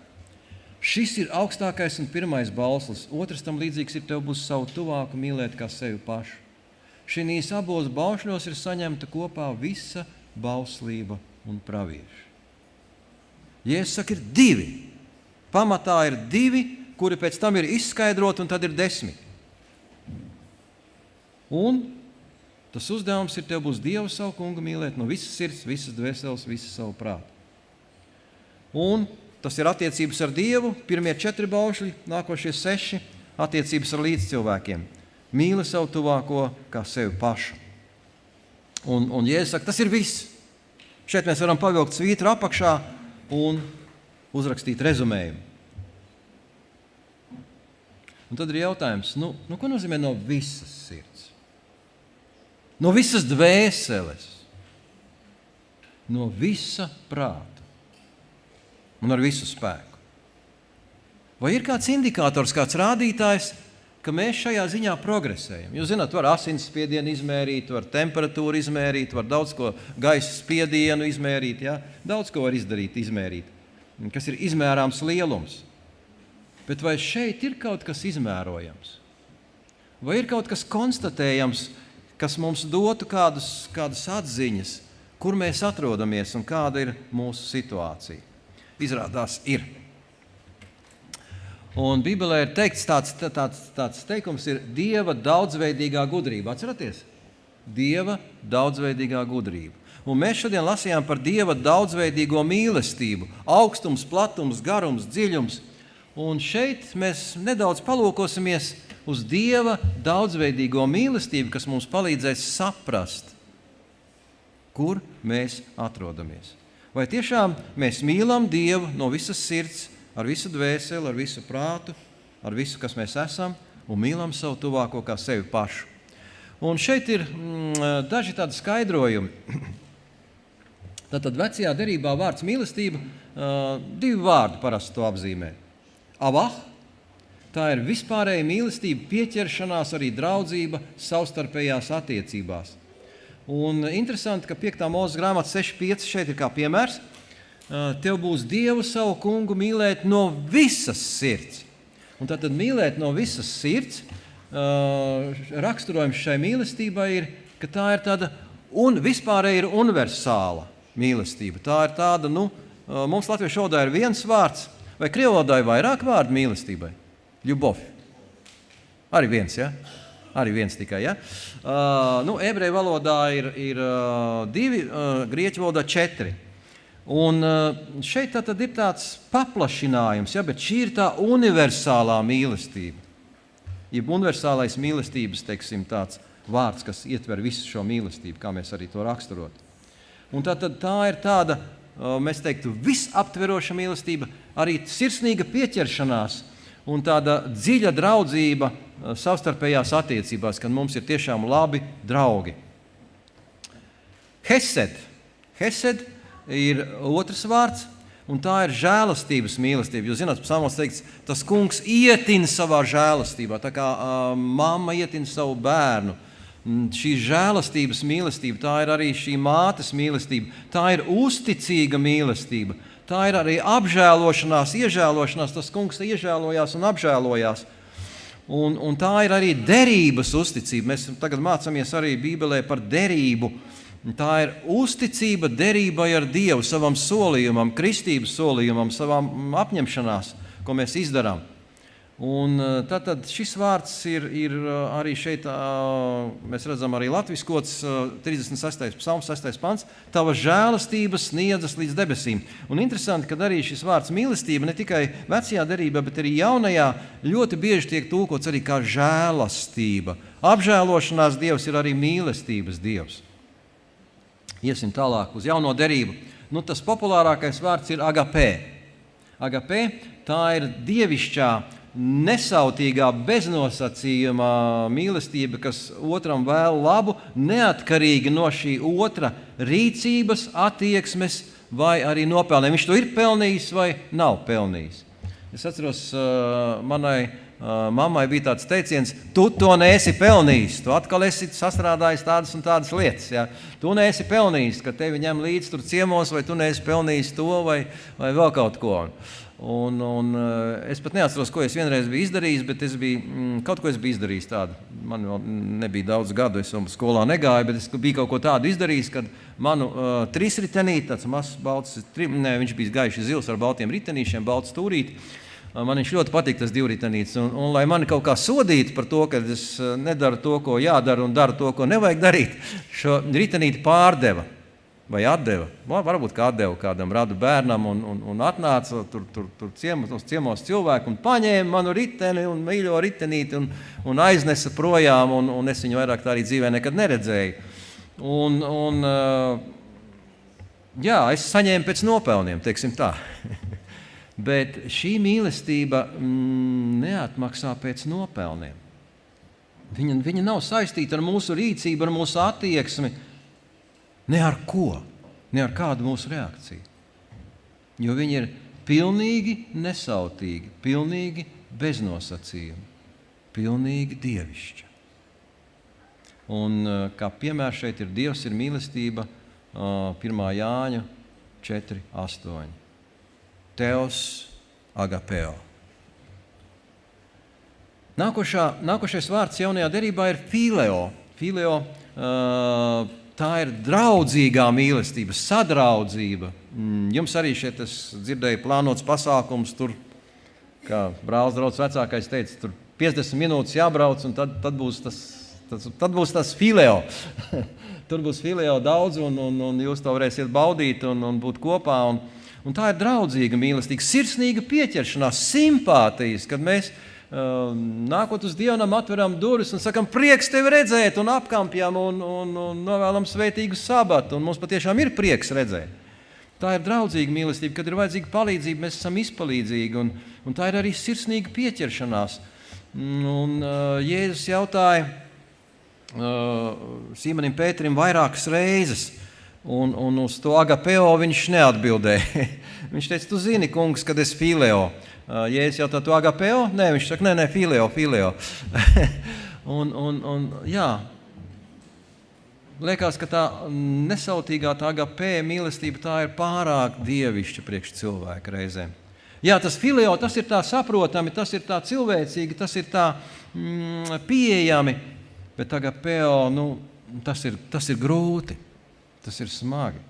Šis ir augstākais un pirmais bauslis. Otrs tam līdzīgs ir tev būs savu tuvāku mīlēt kā sevi pašu. Šīs abos baušļos ir saņemta kopā visa bauslība un pravieši. Jēzus saka, ir 2. Pamatā ir 2, kuri pēc tam ir izskaidroti, un tad ir 10. Un tas uzdevums ir tev būs Dievu savu kungu mīlēt no visas sirds, visas dvēseles, visas savu prātu. Un tas ir attiecības ar Dievu, pirmie 4 baušļi, nākošie 6 attiecības ar līdzcilvēkiem. Mīli savu tuvāko kā sevi pašu. Un Jēzus saka, tas ir viss. Šeit mēs varam pavilkt svītru apakšā un uzrakstīt rezumējumu. Un tad ir jautājums, ko nozīmē no visas sirds? No visas dvēseles, no visa prāta un ar visu spēku. Vai ir kāds indikators, kāds rādītājs, ka mēs šajā ziņā progresējam? Jūs zināt, var asinsspiedienu izmērīt, var temperatūru izmērīt, var daudz ko gaisa spiedienu izmērīt, ja? Daudz ko var izmērīt, kas ir izmērāms lielums. Bet vai šeit ir kaut kas izmērojams? Vai ir kaut kas konstatējams, kas mums dotu kādas atziņas, kur mēs atrodamies un kāda ir mūsu situācija? Izrādās ir. Un Bībelē ir teikts tāds teikums ir Dieva daudzveidīgā gudrība. Atceraties? Dieva daudzveidīgā gudrība. Un mēs šodien lasījām par Dieva daudzveidīgo mīlestību. Augstums, platums, garums, dziļums. Un šeit mēs nedaudz palūkosimies uz Dieva daudzveidīgo mīlestību, kas mums palīdzēs saprast, kur mēs atrodamies. Vai tiešām mēs mīlam Dievu no visas sirds, ar visu dvēseli, ar visu prātu, ar visu, kas mēs esam, un mīlam savu tuvāko kā sevi pašu. Un šeit ir daži tādi skaidrojumi. Tātad vecajā derībā vārds mīlestība, 2 vārdi parasti to apzīmē. Avah, tā ir vispārēja mīlestība, pieķeršanās, arī draudzība savstarpējās attiecībās. Un interesanti, ka 5. Mūzes grāmata 6.5 šeit ir kā piemērs. Tev būs Dievu savu kungu mīlēt no visas sirds. Un tātad mīlēt no visas sirds, raksturojums šai mīlestībai ir, ka tā ir tāda vispārēja ir universāla mīlestība. Tā ir tāda, mums latviešu valodā ir viens vārds, vai krievu valodā ir vairāk vārdu mīlestībai? Ļubov. Arī viens, ja? Arī viens tikai, ja? Ebreju valodā ir 2, grieķu valodā 4. Un šeit tad ir tāds paplašinājums, ja? Bet šī ir tā universālā mīlestība. Jeb universālais mīlestības, teiksim, tāds vārds, kas ietver visu šo mīlestību, kā mēs arī to raksturot. Un tā ir tāda, mēs teiktu, visaptveroša mīlestība, arī sirsnīga pieķeršanās un tāda dziļa draudzība savstarpējās attiecībās, kad mums ir tiešām labi draugi. Hesed. Hesed ir otrs vārds, un tā ir žēlastības mīlestība. Jūs zināt, psalmos teikts, tas kungs ietin savā žēlastībā, tā kā mamma ietin savu bērnu. Šī žēlastības mīlestība, tā ir arī šī mātes mīlestība, tā ir uzticīga mīlestība, tā ir arī apžēlošanās, iežēlošanās, tas kungs iežēlojās un apžēlojās. Un tā ir arī derības uzticība. Mēs tagad mācāmies arī Bībelē par derību. Tā ir uzticība derībai ar Dievu, savam solījumam, kristības solījumam, savām apņemšanās, ko mēs izdarām. Un tātad šis vārds ir arī šeit, mēs redzam arī latviskots 36. psalms, 6. pants, tava žēlastība sniedzas līdz debesīm. Un interesanti, ka arī šis vārds mīlestība ne tikai vecajā derībā, bet arī jaunajā ļoti bieži tiek tulkots arī kā žēlastība. Apžēlošanās Dievs ir arī mīlestības Dievs. Iesim tālāk uz jauno derību. Tas populārākais vārds ir agapē. Agapē, tā ir dievišķā, nesautīgā, beznosacījumā mīlestība, kas otram vēl labu, neatkarīgi no šī otra rīcības, attieksmes vai arī nopelniem. Viņš to ir pelnījis vai nav pelnījis. Es atceros, manai mammai bija tāds teiciens, tu to neesi pelnījis, tu atkal esi sastrādājis tādas un tādas lietas. Ja? Tu neesi pelnījis, ka tevi ņem līdz tur ciemos, vai tu neesi pelnījis to vai vēl kaut ko. Un es pat neatceros, ko es vienreiz biju izdarījis, bet kaut ko es biju izdarījis tādu. Man vēl nebija daudz gadu, es vēl skolā negāju, bet es biju kaut ko tādu izdarījis, kad manu trīsritenīti, tāds mazs balts, viņš bija gaiši zils ar baltiem ritenīšiem, balts stūrīti. Man viņš ļoti patīk tas divritenīts, un lai mani kaut kā sodītu par to, ka es nedaru to, ko jādara un daru to, ko nevajag darīt, šo ritenīti pārdeva. Vai atdeva, varbūt kā atdeva kādam radu bērnam un atnāca tur ciemos cilvēku un paņēma manu riteni un mīļo ritenīti un aiznesa projām, un es viņu vairāk tā arī dzīvē nekad neredzēju. Jā, es saņēmu pēc nopelniem, teiksim tā. Bet šī mīlestība neatmaksā pēc nopelniem. Viņa nav saistīta ar mūsu rīcību, ar mūsu attieksmi. Ne ar ko, ne ar kādu mūsu reakciju. Jo viņi ir pilnīgi nesautīgi, pilnīgi beznosacījumi, pilnīgi dievišķi. Un kā piemērs šeit ir Dievs, ir mīlestība 1. Jāņa 4:8. Teos agapeo. Nākošais vārds jaunajā derībā ir fileo. Fileo tā ir draudzīgā mīlestība, sadraudzība. Jums arī šeit es dzirdēju plānots pasākums, tur, kā brālis draugs vecākais teica, tur 50 minūtes jābrauc, un tad būs tas fileo. Tur būs fileo daudz, un jūs to varēsiet baudīt un būt kopā. Un tā ir draudzīga mīlestība, sirsnīga pieķeršanās, simpātijas, kad mēs nākot uz Dievam, atveram durvis un sakam, prieks tevi redzēt, un apkampjam un novēlam svētīgu sabatu, un mums patiešām ir prieks redzēt. Tā ir draudzīga mīlestība, kad ir vajadzīga palīdzība, mēs esam izpalīdzīgi, un tā ir arī sirsnīga pieķeršanās. Jēzus jautāja Sīmanim Pēterim vairākas reizes, un uz to agapeo viņš neatbildēja. Viņš teica, tu zini, kungs, kad es fileo. Jēzus jautā, tu agapeo? Nē, viņš saka, nē, fileo. Jā, liekas, ka tā nesautīgā tā agapē mīlestība, tā ir pārāk dievišķa priekš cilvēka reizēm. Jā, tas fileo, tas ir tā saprotami, tas ir tā cilvēcīgi, tas ir tā pieejami, bet agapeo, tas ir grūti, tas ir smagi.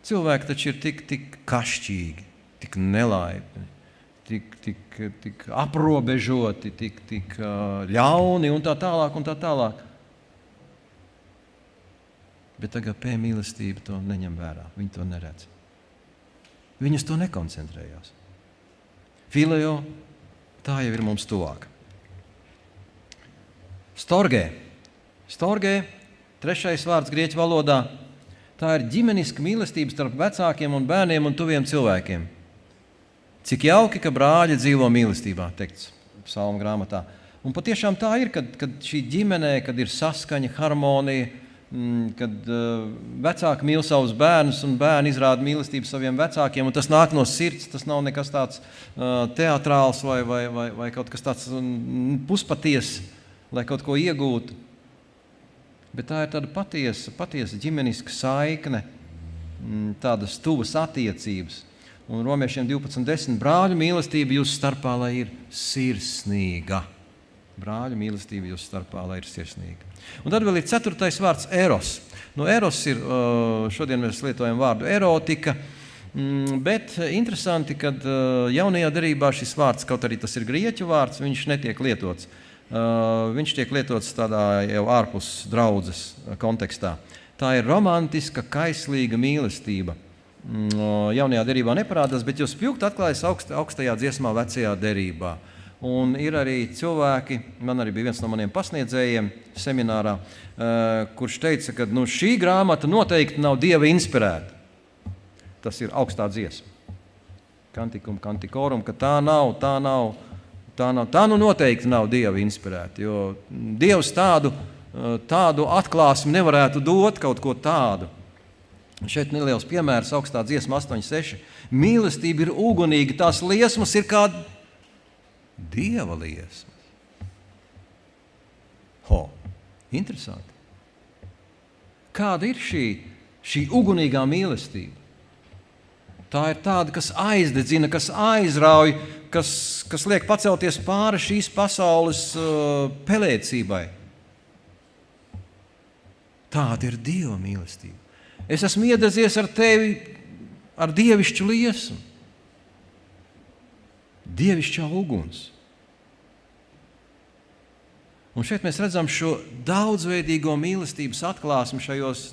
Cilvēki taču ir tik kašķīgi, tik nelaipni. Tik aprobežoti, tik ļauni un tā tālāk. Bet agapē mīlestība to neņem vērā, viņi to neredz. Viņas to nekoncentrējās. Fileo, tā jau ir mums tuvāk. Storgē, 3. vārds grieķu valodā, tā ir ģimeniska mīlestība starp vecākiem un bērniem un tuviem cilvēkiem. Cik jauki, ka brāļi dzīvo mīlestībā, teikts psalmu grāmatā. Un patiešām tā ir, kad šī ģimenē, kad ir saskaņa, harmonija, kad vecāki mīl savus bērnus un bērni izrāda mīlestību saviem vecākiem, un tas nāk no sirds, tas nav nekas tāds teatrāls vai kaut kas tāds puspaties, lai kaut ko iegūtu. Bet tā ir tāda patiesa ģimeniska saikne, tādas tuvas attiecības. Un Romiešiem 12:10 brāļu mīlestība jūsu starpā, lai ir sirsnīga. Brāļu mīlestība jūsu starpā, lai ir sirsnīga. Un tad vēl ir 4. vārds eros. Eros ir, šodien mēs lietojam vārdu erotika, bet interesanti, kad jaunajā derībā šis vārds, kaut arī tas ir grieķu vārds, viņš netiek lietots. Viņš tiek lietots tādā jau ārpus draudzes kontekstā. Tā ir romantiska, kaislīga mīlestība. Jaunajā derībā neparādās, bet jau spilgti atklājas augstajā dziesmā vecajā derībā. Un ir arī cilvēki, man arī bija viens no maniem pasniedzējiem seminārā, kurš teica, ka šī grāmata noteikti nav Dieva inspirēta. Tas ir augstā dziesma. Canticum Canticorum, ka tā noteikti nav Dieva inspirēta, jo Dievs tādu atklāsmi nevarētu dot, kaut ko tādu. Šeit neliels piemērs, augstā dziesma 8.6. Mīlestība ir ugunīga, tās liesmas ir kā Dieva liesmas. Interesanti. Kāda ir šī ugunīgā mīlestība? Tā ir tāda, kas aizdedzina, kas aizrauj, kas liek pacelties pāri šīs pasaules pelēcībai. Tāda ir Dieva mīlestība. Es esmu iededzies ar tevi ar dievišķu liesmu. Dievišķā uguns. Un šeit mēs redzam šo daudzveidīgo mīlestības atklāsmi šajos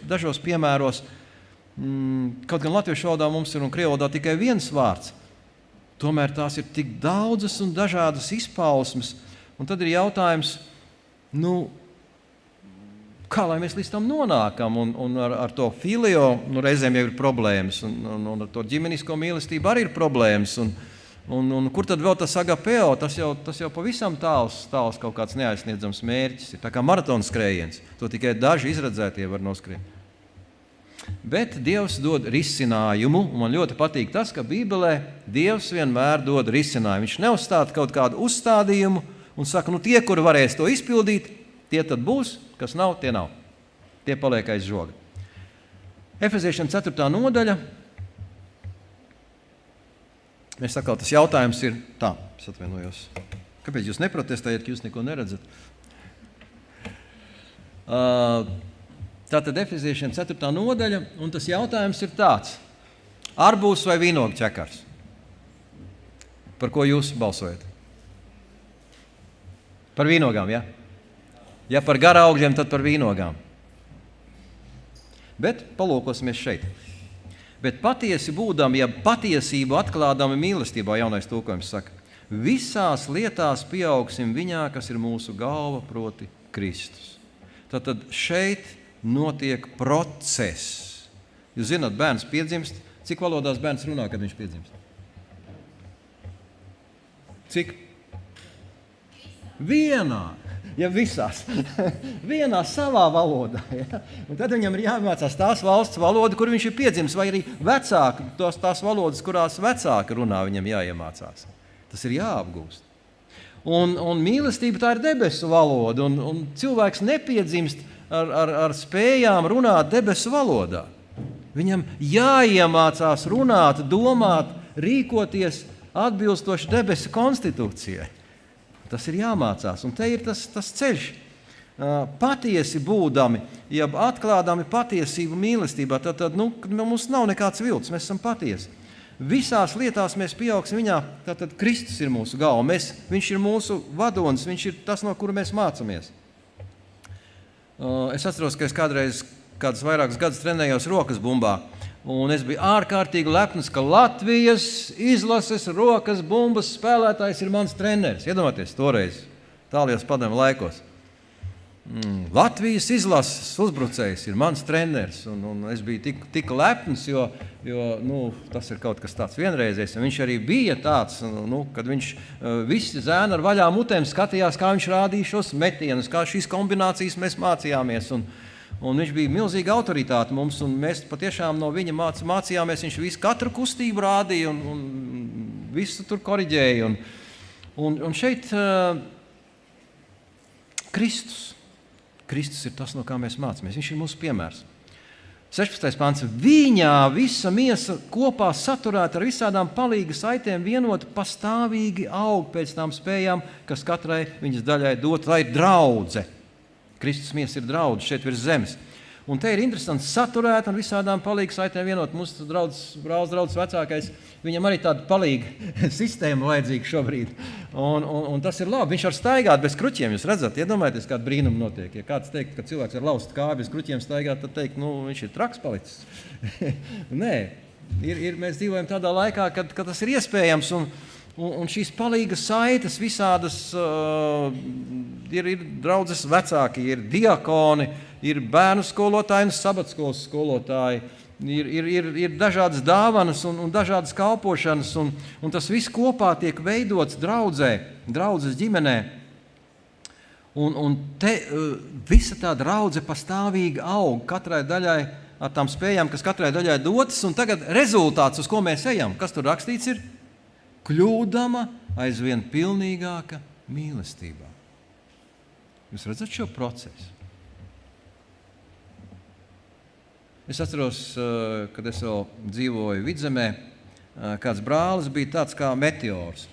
dažos piemēros. Kaut gan latviešu valodā mums ir un krievu valodā tikai viens vārds. Tomēr tās ir tik daudzas un dažādas izpausmes. Un tad ir jautājums, kā lai mēs līdz tam nonākam? Un ar to filio reizēm jau ir problēmas. Un ar to ģimenisko mīlestību arī ir problēmas. Un kur tad vēl tas agapeo? Tas jau pavisam tāls kaut kāds neaizsniedzams mērķis. Ir tā kā maratona skrējiens. To tikai daži izredzētie var noskriet. Bet Dievs dod risinājumu. Un man ļoti patīk tas, ka Bībelē Dievs vienmēr dod risinājumu. Viņš neuzstāda kaut kādu uzstādījumu un saka, tie, kuri varēs to izpildīt, tie tad būs, kas nav, tie nav. Tie paliek aiz žoga. Efeziešiem 4. nodaļa. Mēs atkal tas jautājums ir tā, es atvainojos. Kāpēc jūs neprotestējat, ka jūs neko neredzat? Tātad Efeziešiem 4. nodaļa, un tas jautājums ir tāds. Arbūs vai vīnogu ķekars? Par ko jūs balsojat? Par vīnogām, ja? Ja par garaugļiem, tad par vīnogām. Bet palūkosimies šeit. Bet patiesi būdami, ja patiesību atklādami mīlestībā, jaunais tulkojums saka, visās lietās pieaugsim viņā, kas ir mūsu galva, proti Kristus. Tātad šeit notiek process. Jūs zināt, bērns piedzimst. Cik valodās bērns runā, kad viņš piedzimst? Cik? Vienā. Ja visās. Vienā savā valodā. Ja? Un tad viņam ir jāmācās tās valsts valoda, kur viņš ir piedzimis, vai arī vecāki, tās valodas, kurās vecāki runā, viņam jāiemācās. Tas ir jāapgūst. Un mīlestība tā ir debesu valoda, un cilvēks nepiedzimst ar spējām runāt debesu valodā. Viņam jāiemācās runāt, domāt, rīkoties atbilstoši debesu konstitūcijai. Tas ir jāmācās, un te ir tas ceļš. Patiesi būdami, ja atklādami patiesību mīlestībā, tad mums nav nekāds vilts, mēs esam patiesi. Visās lietās mēs pieaugsim viņā, tātad Kristus ir mūsu galva, viņš ir mūsu vadonis, viņš ir tas, no kura mēs mācamies. Es atceros, ka es kādus vairākus gadus trenējos rokas bumbā, un es biju ārkārtīgi lepns, ka Latvijas izlases rokas bumbas spēlētājs ir mans treneris. Iedomājieties, toreiz, tālajos padomju laikos. Latvijas izlases uzbrucējs ir mans treneris, un es biju tik lepns, jo tas ir kaut kas tāds vienreizējs. Viņš arī bija tāds, kad viņš visi zēni ar vaļām mutēm skatījās, kā viņš rādīja šos metienus, kā šīs kombinācijas mēs mācījāmies. Un viņš bija milzīga autoritāte mums, un mēs patiešām no viņa mācījāmies. Viņš katru kustību rādīja un visu tur koriģēja. Un šeit Kristus ir tas, no kā mēs mācāmies. Viņš ir mūsu piemērs. 16. pants. Viņā visa miesa kopā saturēta ar visādām palīga saitēm vienota pastāvīgi aug pēc tām spējām, kas katrai viņas daļai dot, lai ir draudze. Kristus miesa ir draudze šeit virs zemes. Un te ir interesanti saturēt un visādām palīga saitēm vienot. Mūsu draudzes vecākais, viņam arī tāda palīga sistēma vajadzīga šobrīd. Un tas ir labi. Viņš var staigāt bez kruķiem. Jūs redzat, iedomājieties, kāda brīnuma notiek. Ja kāds teikt, ka cilvēks var lauzt kāju bez kruķiem staigāt, tad teikt, viņš ir traks palicis. Nē, mēs dzīvojam tādā laikā, kad tas ir iespējams. Un šīs palīgas saites visādas ir draudzes vecāki, ir diakoni, ir bērnu skolotāji un sabatskolas skolotāji, ir dažādas dāvanas un dažādas kalpošanas, un tas viss kopā tiek veidots draudzes ģimenē. Un te visa tā draudze pastāvīgi aug katrai daļai ar tām spējām, kas katrai daļai dotas, un tagad rezultāts, uz ko mēs ejam, kas tur rakstīts ir? Kļūdama aizvien pilnīgāka mīlestībā. Jūs redzat šo procesu? Es atceros, kad es vēl dzīvoju Vidzemē, kāds brālis bija tāds kā meteors.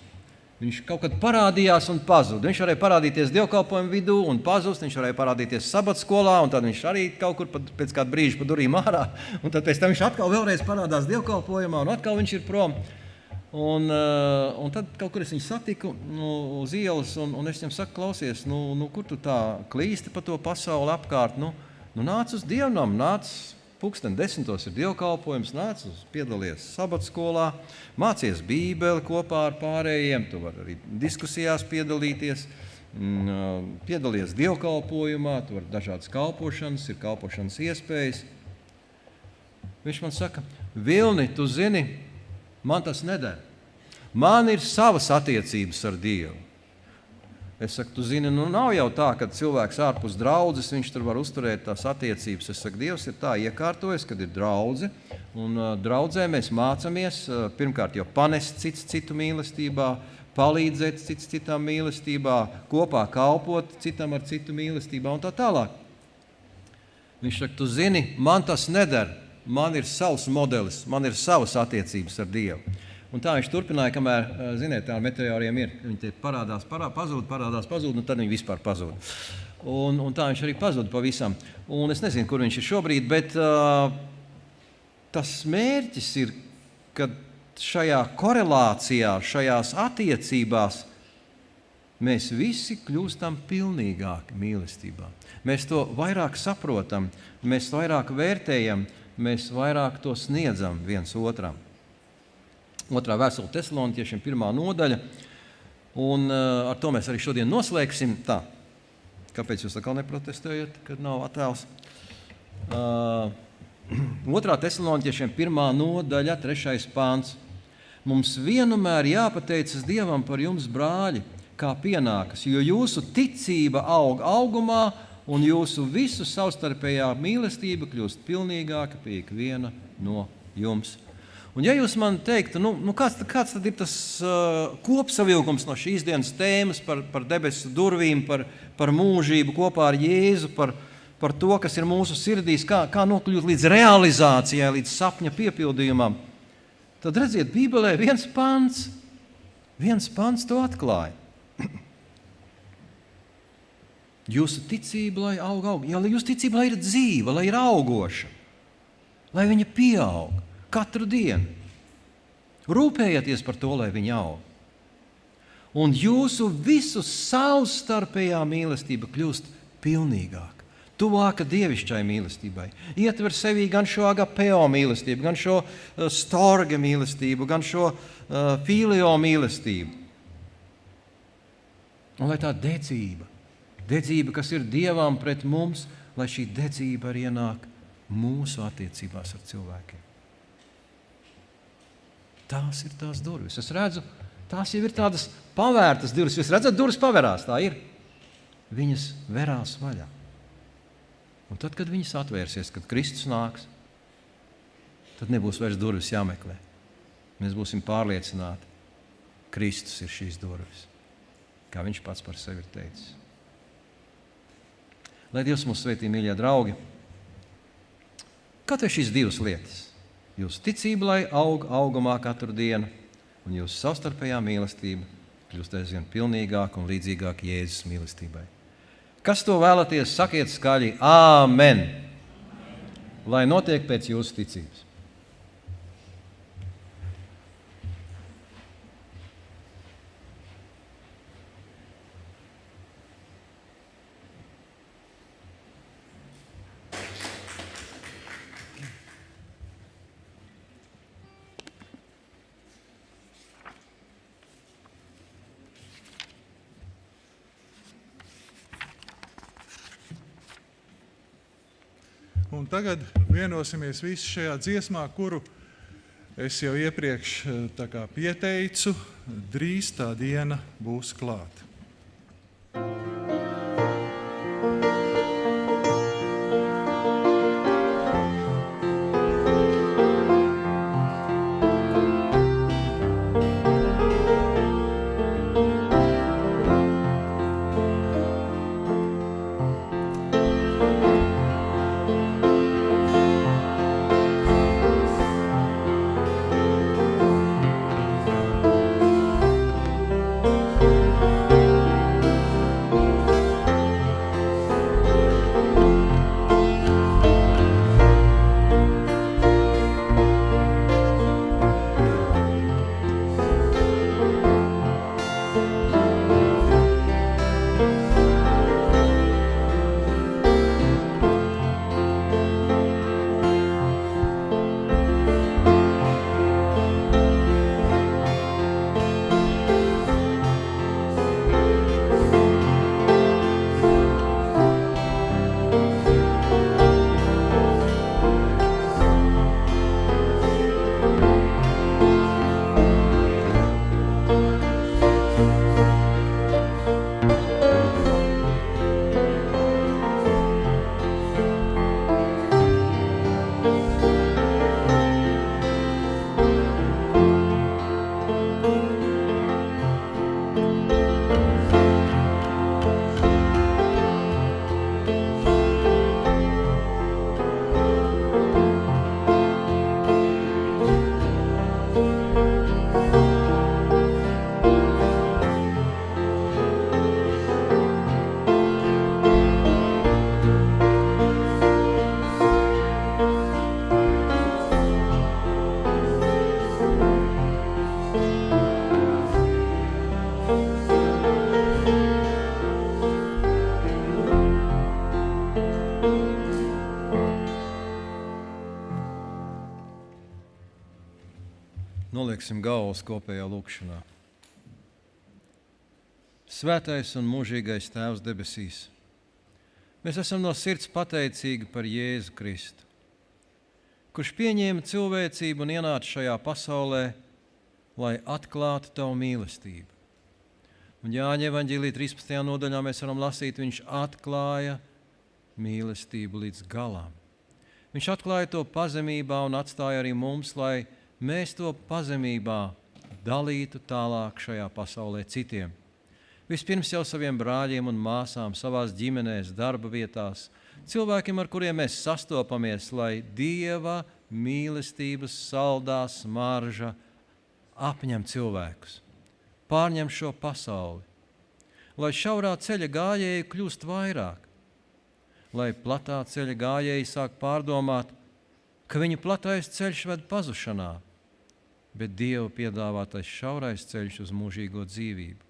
Viņš kaut kad parādījās un pazuda. Viņš varēja parādīties dievkalpojumu vidū un pazust, viņš varēja parādīties sabatskolā, un tad viņš arī kaut kur pēc kāda brīža pa durvīm ārā, un tad pēc tam viņš atkal vēlreiz parādās dievkalpojumā, un atkal viņš ir prom. Un tad kaut kur es viņu satiku uz ielas, un es viņam saku, klausies, kur tu tā klīsti pa to pasauli apkārt? Nāc uz dievnam, nāc 10:00 ir dievkalpojums, nāc piedalies sabatskolā, mācies Bībeli kopā ar pārējiem, tu vari arī diskusijās piedalīties, piedalies dievkalpojumā, tu vari dažādas kalpošanas, ir kalpošanas iespējas. Viņš man saka, Vilni, tu zini, man tas neder. Man ir savas attiecības ar Dievu. Es saku, tu zini, nav jau tā, ka cilvēks ārpus draudzes, viņš tur var uzturēt tās attiecības. Es saku, Dievs ir tā iekārtojis, kad ir draudze, un draudzē mēs mācamies pirmkārt jau panest citu mīlestībā, palīdzēt citam mīlestībā, kopā kalpot citam ar citu mīlestībā un tā tālāk. Viņš saka, tu zini, man tas neder. Man ir savs modelis, man ir savas attiecības ar Dievu. Un tā viņš turpināja, kamēr, ziniet, tā ar meteoriem ir. Viņi te parādās, pazūd, un tad viņi vispār pazūd. Un tā viņš arī pazūd pavisam. Un es nezinu, kur viņš ir šobrīd, bet tas mērķis ir, ka šajā korelācijā, šajās attiecībās mēs visi kļūstam pilnīgāki mīlestībā. Mēs to vairāk saprotam, mēs vairāk vērtējam, mēs vairāk to sniedzam viens otram. 2. vēstule Tesaloniķiešiem 1. nodaļa, un ar to mēs arī šodien noslēgsim. Tā, kāpēc jūs atkal neprotestējat, kad nav attēls? 2. Tesaloniķiešiem 1. nodaļa, 3. pāns. Mums vienmēr jāpateicas Dievam par jums, brāļi, kā pienākas, jo jūsu ticība aug augumā, un jūsu visu savstarpējā mīlestība kļūst pilnīgāka pie ikviena no jums. Un ja jūs man teiktu, kāds tad ir tas kopsavilkums no šīs dienas tēmas par debesu durvīm, par mūžību kopā ar Jēzu, par to, kas ir mūsu sirdīs, kā nokļūt līdz realizācijai, līdz sapņa piepildījumam, tad redziet, Bībelē viens pants to atklāja. Jūsu ticība, lai aug, ja jūsu ticība, lai ir dzīva, lai ir augoša, lai viņa pieaug katru dienu. Rūpējieties par to, lai viņa aug. Un jūsu visu savstarpējā mīlestība kļūst pilnīgāka, tuvāka dievišķai mīlestībai. Ietver sevī gan šo agapeo mīlestību, gan šo storge mīlestību, gan šo filio mīlestību. Un lai tā dedzība, kas ir Dievam pret mums, lai šī dedzība arī ienāk mūsu attiecībās ar cilvēkiem. Tās ir tās durvis. Es redzu, tās jau ir tādas pavērtas durvis. Jūs redzat, durvis pavērās, tā ir. Viņas verās vaļā. Un tad, kad viņas atvērsies, kad Kristus nāks, tad nebūs vairs durvis jāmeklē. Mēs būsim pārliecināti, Kristus ir šīs durvis, kā viņš pats par sevi ir teicis. Lai Dievs mūs svētī, mīļie draugi, Kaut vai šīs divas lietas. Jūsu ticība, lai augumā katru dienu, un jūsu savstarpējā mīlestība kļūst aizvien pilnīgāka un līdzīgāka Jēzus mīlestībai. Kas to vēlaties, sakiet skaļi āmen, lai notiek pēc jūsu ticības. Un tagad vienosimies visi šajā dziesmā, kuru es jau iepriekš tā kā pieteicu, drīz tā diena būs klāta. Nolieksim galvas kopējā lūkšanā. Svētais un mūžīgais Tēvs debesīs, mēs esam no sirds pateicīgi par Jēzu Kristu, kurš pieņēma cilvēcību un ienāca šajā pasaulē, lai atklātu tavu mīlestību. Un Jāņa evaņģēlija 13. nodaļā mēs varam lasīt, viņš atklāja mīlestību līdz galam. Viņš atklāja to pazemībā un atstāja arī mums, lai mēs to pazemībā dalītu tālāk šajā pasaulē citiem. Vispirms jau saviem brāļiem un māsām, savās ģimenēs, darba vietās, cilvēkiem, ar kuriem mēs sastopamies, lai Dieva mīlestības saldā smarža apņem cilvēkus, pārņem šo pasauli, lai šaurā ceļa gājēji kļūst vairāk, lai platā ceļa gājēji sāk pārdomāt, ka viņu platais ceļš ved pazušanā, bet Dieva piedāvātais šaurais ceļš uz mūžīgo dzīvību.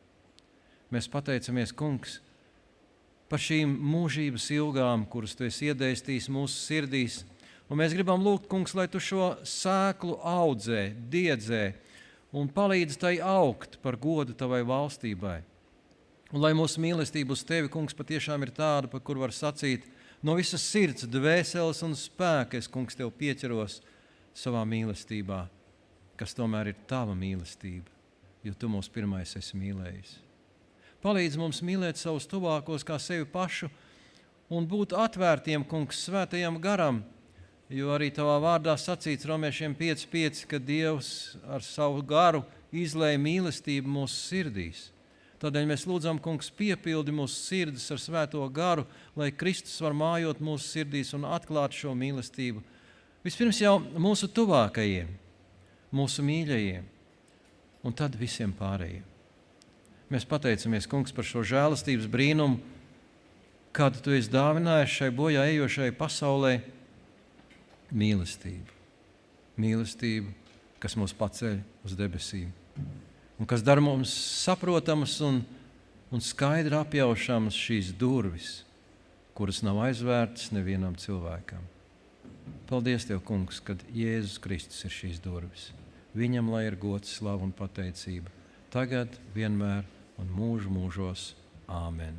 Mēs pateicamies, Kungs, par šīm mūžības ilgām, kuras Tu esi iedēstījis mūsu sirdīs, un mēs gribam lūgt, Kungs, lai Tu šo sēklu audzē, diedzē un palīdz tai augt par godu Tavai valstībai. Un lai mūsu mīlestība uz Tevi, Kungs, patiešām ir tāda, par kur var sacīt, no visas sirds, dvēseles un spēka es, Kungs, Tev pieķeros savā mīlestībā, kas tomēr ir Tava mīlestība, jo Tu mūs pirmais esi mīlējis. Palīdz mums mīlēt savus tuvākos kā sevi pašu un būt atvērtiem, Kungs, svētajam garam, jo arī Tavā vārdā sacīts Romiešiem 5:5, ka Dievs ar savu garu izlēja mīlestību mūsu sirdīs. Tādēļ mēs lūdzam, Kungs, piepildi mūsu sirdis ar svēto garu, lai Kristus var mājot mūsu sirdīs un atklāt šo mīlestību Vispirms jau mūsu tuvākajiem, mūsu mīļajiem, un tad visiem pārējiem. Mēs pateicamies, Kungs, par šo žēlastības brīnumu, kādu Tu esi dāvinājis šai bojā ejošai pasaulē. Mīlestību. Mīlestību, kas mūs paceļ uz debesīm. Un kas dara mums saprotamas un skaidri apjaušamas šīs durvis, kuras nav aizvērtas nevienam cilvēkam. Paldies Tev, Kungs, kad Jēzus Kristus ir šīs durvis. Viņam lai ir gods, slava un pateicība. Tagad, vienmēr un mūžu mūžos. Āmen.